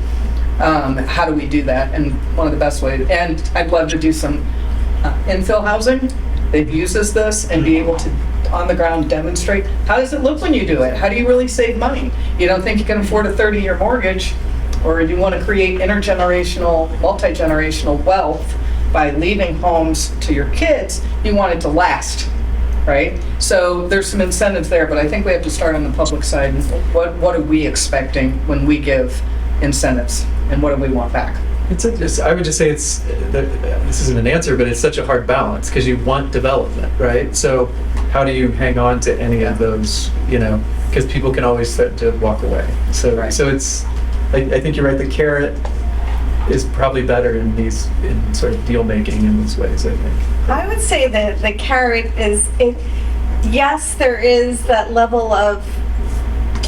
How do we do that? And one of the best ways. And I'd love to do some infill housing that uses this and be able to on the ground demonstrate. How does it look when you do it? How do you really save money? You don't think you can afford a 30-year mortgage, or you want to create intergenerational, multi-generational wealth by leaving homes to your kids, you want it to last, right? So there's some incentives there, but I think we have to start on the public side. What are we expecting when we give incentives, and what do we want back? I would just say this isn't an answer, but it's such a hard balance because you want development, right? So how do you hang on to any of those, because people can always start to walk away. So Right. So it's, I think you're right, the carrot is probably better in sort of deal making in these ways, I think. I would say that the carrot is, yes, there is that level of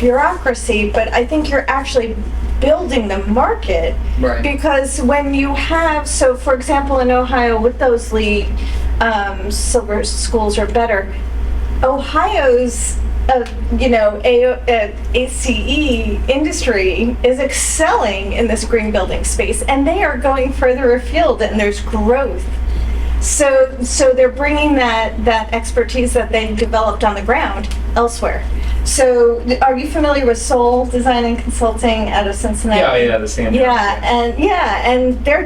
bureaucracy, but I think you're actually building the market. Right. Because when you have, so for example, in Ohio, with those LEED silver schools or better, Ohio's ACE industry is excelling in this green building space, and they are going further afield, and there's growth. So they're bringing that expertise that they've developed on the ground elsewhere. So are you familiar with Soul Design and Consulting out of Cincinnati? Yeah, the sand. And their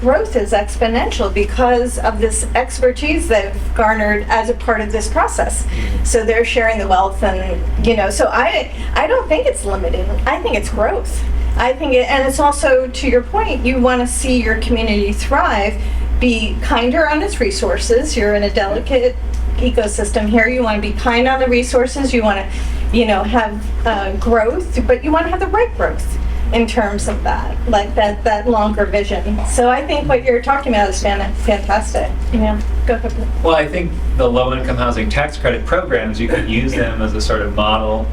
growth is exponential because of this expertise they've garnered as a part of this process. So they're sharing the wealth, and so I don't think it's limiting. I think it's growth. And it's also, to your point, you want to see your community thrive, be kinder on its resources. You're in a delicate ecosystem here. You want to be kind on the resources. You want to, have growth, but you want to have the right growth in terms of that, like that longer vision. So I think what you're talking about is fantastic. Go ahead. Well, I think the low-income housing tax credit programs, you could use them as a sort of model.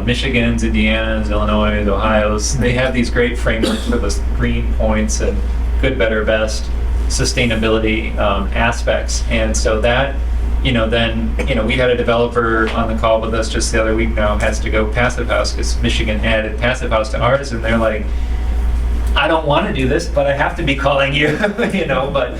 Michigan's, Indiana's, Illinois', Ohio's, they have these great frameworks for the green points and good, better, best sustainability aspects. And so that, then, we had a developer on the call with us just the other week now, has to go Passive House because Michigan added Passive House to ours, and they're like, I don't want to do this, but I have to be calling you, but,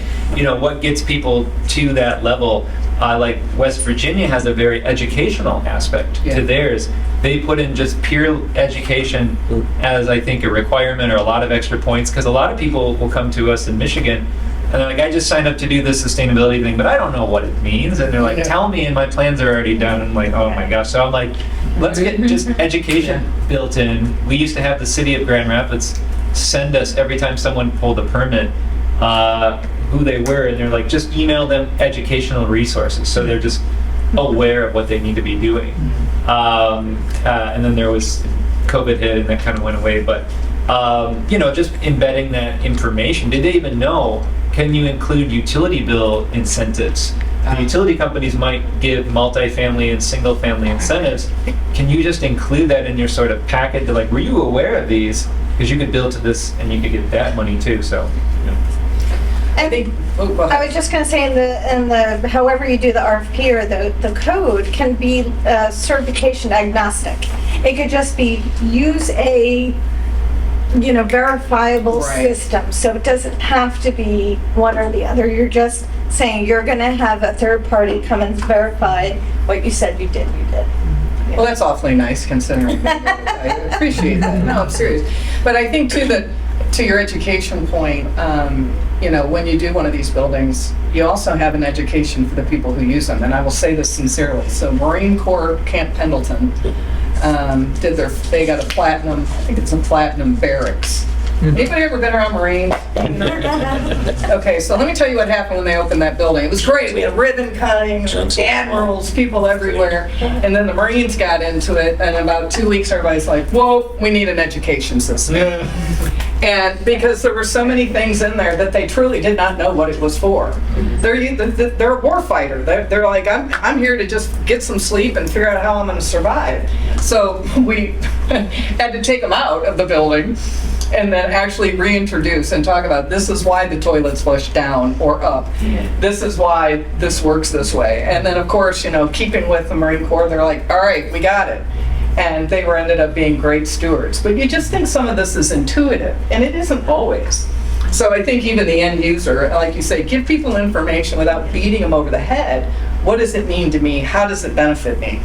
what gets people to that level? Like West Virginia has a very educational aspect to theirs. They put in just pure education as, I think, a requirement or a lot of extra points, because a lot of people will come to us in Michigan and they're like, I just signed up to do this sustainability thing, but I don't know what it means. And they're like, tell me, and my plans are already done. And I'm like, oh my gosh. So I'm like, let's get just education built in. We used to have the city of Grand Rapids send us, every time someone pulled a permit, who they were, and they're like, just email them educational resources. So they're just aware of what they need to be doing. And then there was COVID hit and that kind of went away. But, just embedding that information. Did they even know, can you include utility bill incentives? The utility companies might give multifamily and single family incentives. Can you just include that in your sort of packet to, like, were you aware of these? Because you could build to this and you could get that money too, so. I think, I was just going to say, in the however you do the RFP or the code can be certification agnostic. It could just be use a verifiable system. So it doesn't have to be one or the other. You're just saying you're going to have a third party come and verify what you said you did. Well, that's awfully nice considering. I appreciate that. No, I'm serious. But I think too that, to your education point, when you do one of these buildings, you also have an education for the people who use them. And I will say this sincerely. So Marine Corps Camp Pendleton they got a platinum, I think it's a platinum barracks. Anybody ever been around Marines? Okay, so let me tell you what happened when they opened that building. It was great. We had ribbon cutting, admirals, people everywhere. And then the Marines got into it, and in about 2 weeks, everybody's like, whoa, we need an education system. And because there were so many things in there that they truly did not know what it was for. They're a war fighter. They're like, I'm here to just get some sleep and figure out how I'm going to survive. So we had to take them out of the building and then actually reintroduce and talk about, this is why the toilets flush down or up. This is why this works this way. And then, of course, keeping with the Marine Corps, they're like, all right, we got it. And they ended up being great stewards. But you just think some of this is intuitive, and it isn't always. So I think even the end user, like you say, give people information without beating them over the head. What does it mean to me? How does it benefit me?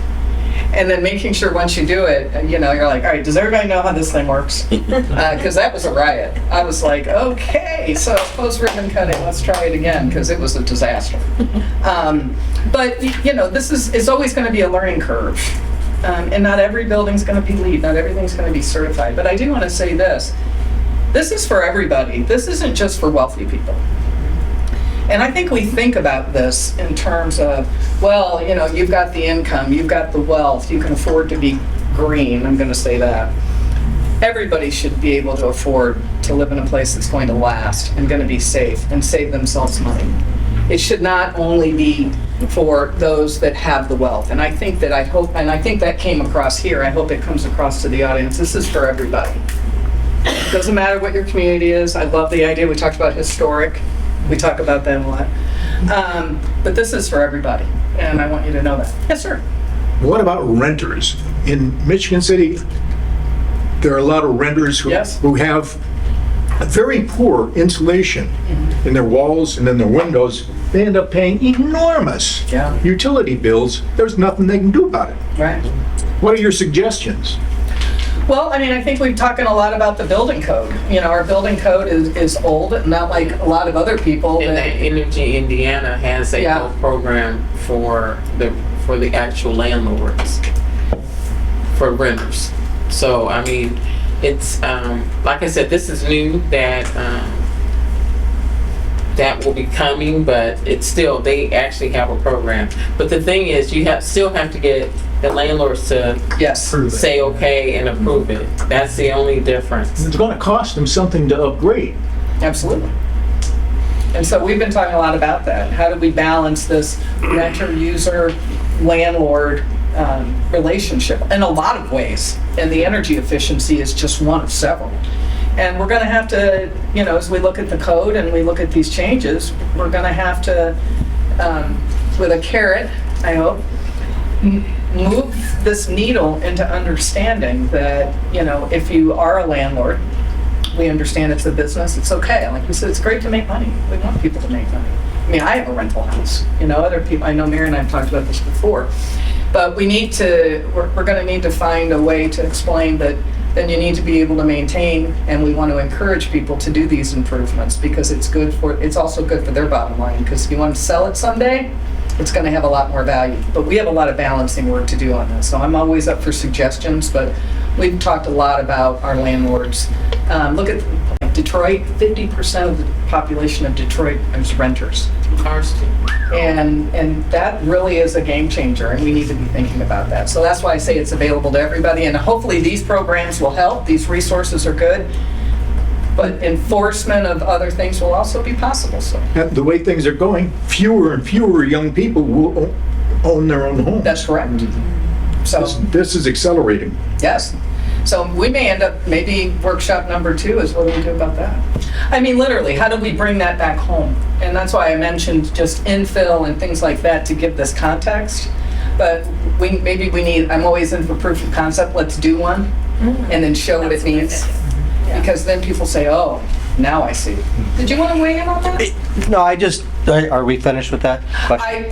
And then making sure once you do it, you're like, all right, does everybody know how this thing works? Because that was a riot. I was like, okay, so post ribbon cutting, let's try it again, because it was a disaster. But this is always going to be a learning curve. And not every building's going to be LEED, not everything's going to be certified. But I do want to say this is for everybody. This isn't just for wealthy people. And I think we think about this in terms of, well, you've got the income, you've got the wealth, you can afford to be green, I'm going to say that. Everybody should be able to afford to live in a place that's going to last and going to be safe and save themselves money. It should not only be for those that have the wealth. And I think that came across here. I hope it comes across to the audience. This is for everybody. It doesn't matter what your community is. I love the idea. We talked about historic. We talk about that a lot. But this is for everybody. And I want you to know that. Yes, sir. What about renters? In Michigan City, there are a lot of renters who have very poor insulation in their walls and in their windows. They end up paying enormous utility bills. There's nothing they can do about it. Right. What are your suggestions? Well, I think we've talking a lot about the building code. Our building code is old, not like a lot of other people. And Energy Indiana has a whole program for the actual landlords, for renters. So, it's, like I said, this is new that that will be coming, but it's still, they actually have a program. But the thing is, still have to get the landlords to Yes. say okay and approve it. That's the only difference. It's going to cost them something to upgrade. Absolutely. And so we've been talking a lot about that. How do we balance this renter, user, landlord relationship in a lot of ways? And the energy efficiency is just one of several. And we're going to have to, as we look at the code and we look at these changes, we're going to have to, with a carrot, I hope, move this needle into understanding that, if you are a landlord, we understand it's a business, it's okay. Like we said, it's great to make money. We want people to make money. I mean, I have a rental house. Other people, I know Mary and I have talked about this before. But we're going to need to find a way to explain that then you need to be able to maintain, and we want to encourage people to do these improvements because it's also good for their bottom line, because if you want to sell it someday, it's going to have a lot more value. But we have a lot of balancing work to do on this. So I'm always up for suggestions, but we've talked a lot about our landlords. Look at Detroit, 50% of the population of Detroit is renters. Ours too. And that really is a game changer, and we need to be thinking about that. So that's why I say it's available to everybody, and hopefully these programs will help. These resources are good, but enforcement of other things will also be possible. So The way things are going, fewer and fewer young people will own their own homes. that's correct. So This is accelerating. yes. So we may end up, maybe workshop number 2 is what do we do about that? I mean, literally, how do we bring that back home? And that's why I mentioned just infill and things like that to give this context. But maybe we need, I'm always in for proof of concept, let's do one and then show what it means. Because then people say, oh, now I see. Did you want to weigh in on that? No, are we finished with that question?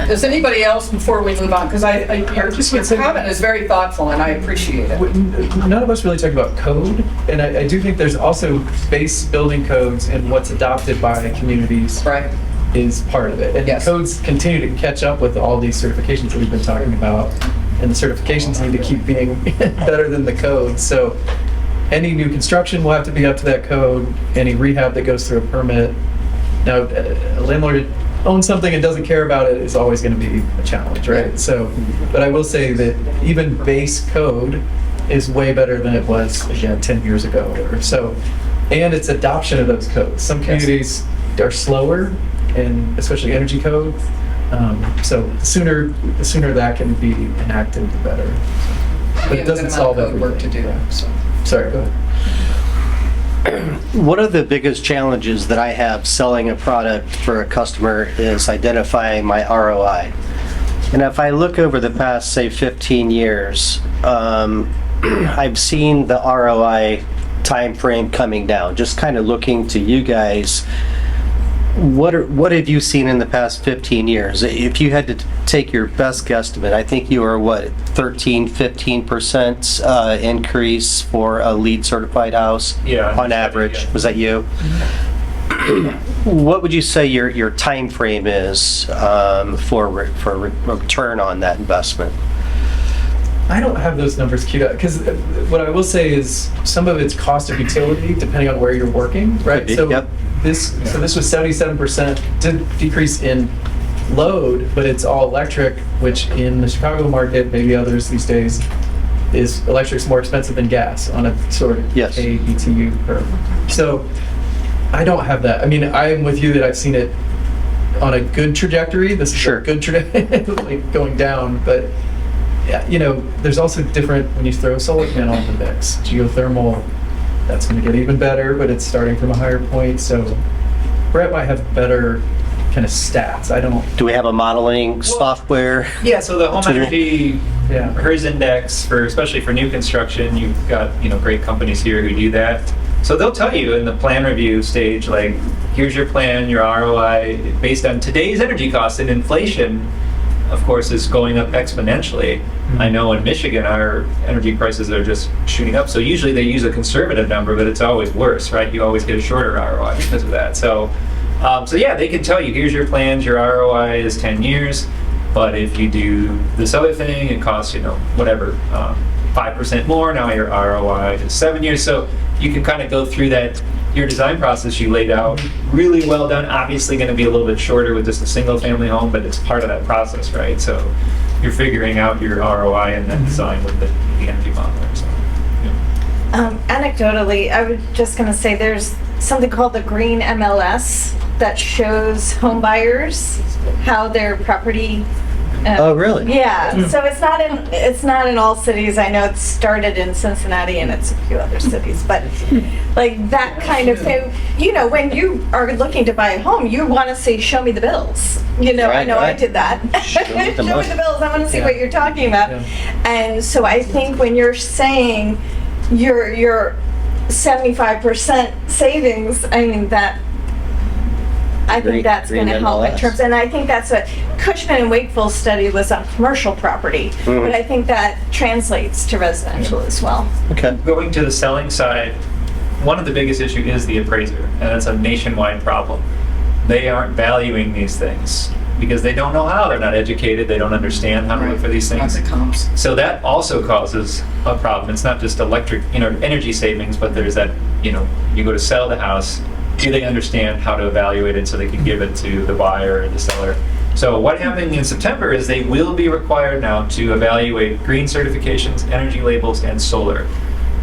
Does anybody else, before we move on, because your comment is very thoughtful and I appreciate it. None of us really talk about code, and I do think there's also base building codes and what's adopted by communities Right. is part of it. And Yes. codes continue to catch up with all these certifications that we've been talking about, and the certifications need to keep being better than the code. So any new construction will have to be up to that code, any rehab that goes through a permit. Now, a landlord owns something and doesn't care about it is always going to be a challenge, right? So, but I will say that even base code is way better than it was, again, 10 years ago or so. And it's adoption of those codes. Some communities are slower, and especially energy code. So the sooner that can be enacted, the better. But it doesn't solve everything. Work to do. So. Sorry, go ahead. One of the biggest challenges that I have selling a product for a customer is identifying my ROI. And if I look over the past, say, 15 years, I've seen the ROI timeframe coming down. Just kind of looking to you guys, what have you seen in the past 15 years? If you had to take your best guesstimate, I think you were, 15% increase for a LEED certified house? Yeah. On average, was that you? What would you say your time frame is for a return on that investment? I don't have those numbers queued up, because what I will say is some of it's cost of utility depending on where you're working, right? So Yep. this was 77% decrease in load, but it's all electric, which in the Chicago market, maybe others these days, is electric's more expensive than gas on a sort of Yes. KBTU curve. So I don't have that. I mean, I'm with you that I've seen it on a good trajectory. This is Sure. a good trajectory, like going down, but yeah, there's also different when you throw a solar panel in the mix. Geothermal, that's going to get even better, but it's starting from a higher point. So Brett might have better kind of stats. I don't. Do we have a modeling software? Yeah, so the home To- energy Yeah. HERS index especially for new construction, you've got, great companies here who do that. So they'll tell you in the plan review stage, like, here's your plan, your ROI, based on today's energy costs, and inflation, of course, is going up exponentially. I know in Michigan, our energy prices are just shooting up. So usually they use a conservative number, but it's always worse, right? You always get a shorter ROI because of that. So yeah, they can tell you, here's your plans, your ROI is 10 years. But if you do this other thing, it costs, 5% more. Now your ROI is 7 years. So you can kind of go through that your design process you laid out, really well done. Obviously going to be a little bit shorter with just a single family home, but it's part of that process, right? So you're figuring out your ROI in that design with the energy modeler. So, yeah. Anecdotally, I was just going to say there's something called the Green MLS that shows home buyers how their property. Oh, really? Yeah. So it's not in all cities. I know it started in Cincinnati and it's a few other cities, but like that kind of thing. You know, when you are looking to buy a home, you want to say, "Show me the bills." You know, I know I did that. Show me the bills. I want to see what you're talking about. And so I think when you're saying your 75% savings, I mean that. I think that's going to help in terms, and I think that's what Cushman and Wakefield's study was on commercial property, but I think that translates to residential as well. Okay. Going to the selling side, one of the biggest issues is the appraiser, and it's a nationwide problem. They aren't valuing these things because they don't know how. They're not educated. They don't understand how to look for these things. So that also causes a problem. It's not just electric, energy savings, but there's that, you go to sell the house. Do they understand how to evaluate it so they can give it to the buyer or the seller? So what happened in September is they will be required now to evaluate green certifications, energy labels, and solar.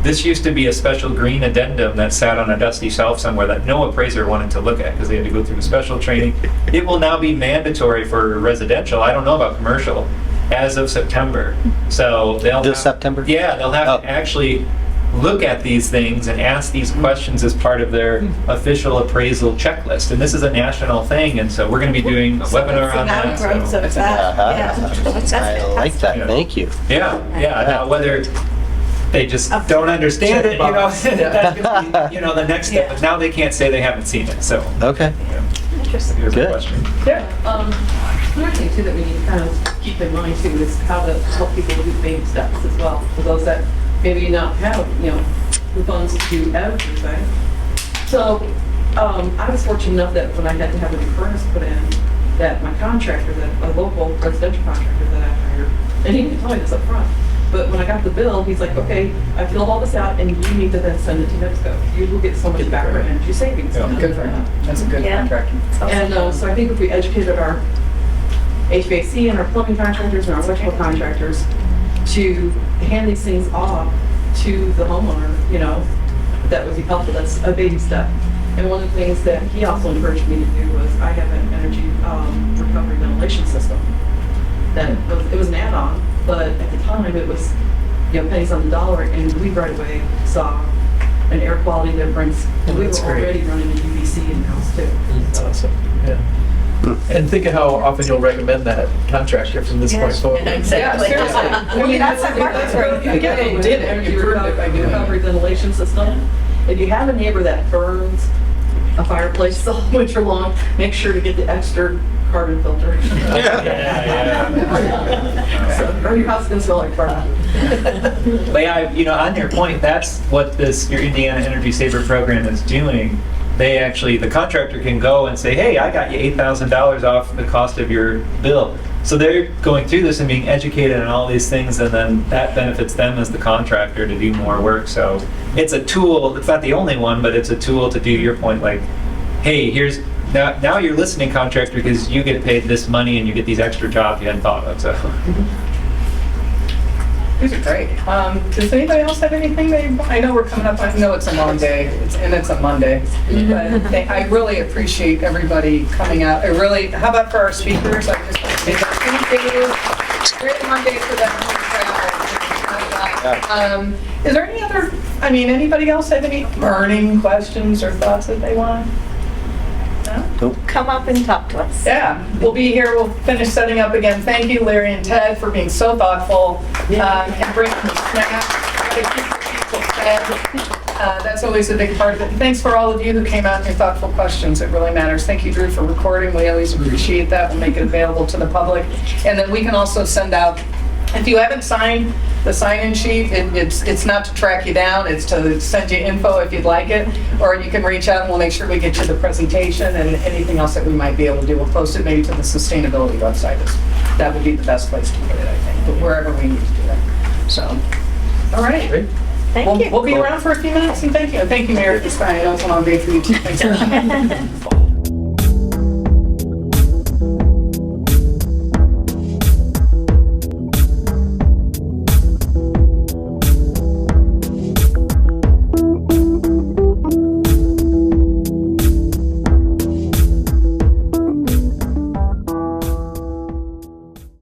This used to be a special green addendum that sat on a dusty shelf somewhere that no appraiser wanted to look at because they had to go through a special training. It will now be mandatory for residential. I don't know about commercial as of September. So they'll September? Yeah, they'll have to actually look at these things and ask these questions as part of their official appraisal checklist. And this is a national thing, and so we're going to be doing a webinar on that. I like that. Thank you. Yeah. Now, whether they just don't understand it, that's going to be, the next step. But now they can't say they haven't seen it. So okay. Interesting. Here's a question. Another thing too that we need to kind of keep in mind too is how to help people do baby steps as well. For those that maybe not have, the funds to do everything. So I was fortunate enough that when I had to have a new furnace put in, that my contractor, a local residential contractor that I hired, and he didn't tell me this up front, but when I got the bill, he's like, okay, I filled all this out and you need to then send it to NIPSCO. You will get so much back for energy savings. Good for him. That's a good contractor. And so I think if we educated our HVAC and our plumbing contractors and our electrical contractors to hand these things off to the homeowner, that would be helpful. That's a baby step. And one of the things that he also encouraged me to do was I have an energy recovery ventilation system. It was an add-on, but at the time it was pennies on the dollar, and we right away saw an air quality difference. And we were already running a UVC in-house too. That's awesome. Yeah. And think of how often you'll recommend that contractor from this point forward. Exactly. Yeah, seriously. That's right. Again, we did energy recovery ventilation system. If you have a neighbor that burns a fireplace all winter long, make sure to get the extra carbon filter. Or your house can smell like carbon. But on your point, that's what your Indiana Energy Saver program is doing. The contractor can go and say, hey, I got you $8,000 off the cost of your bill. So they're going through this and being educated on all these things, and then that benefits them as the contractor to do more work. So it's a tool. It's not the only one, but it's a tool to do your point, like, hey, now you're listening, contractor, because you get paid this money and you get these extra jobs you hadn't thought of. So. These are great. Does anybody else have anything I know we're coming up, I know it's a long day, it's a Monday, but I really appreciate everybody coming out. How about for our speakers? I just want to say thank you. Great Monday for them. Is there anybody else have any burning questions or thoughts that they want? Nope. Come up and talk to us. Yeah, we'll be here. We'll finish setting up again. Thank you, Larry and Ted, for being so thoughtful and bringing the snacks. Try to keep people fed. That's always a big part of it. And thanks for all of you who came out and your thoughtful questions. It really matters. Thank you, Drew, for recording. We always appreciate that. We'll make it available to the public. And then we can also send out, if you haven't signed the sign-in sheet, it's not to track you down, it's to send you info if you'd like it, or you can reach out and we'll make sure we get you the presentation and anything else that we might be able to do. We'll post it maybe to the sustainability website. That would be the best place to put it, I think, but wherever we need to do that. So, all right. Great. Thank you. We'll be around for a few minutes, and thank you. And thank you, Mayor, for spending those long day for you too. Thanks.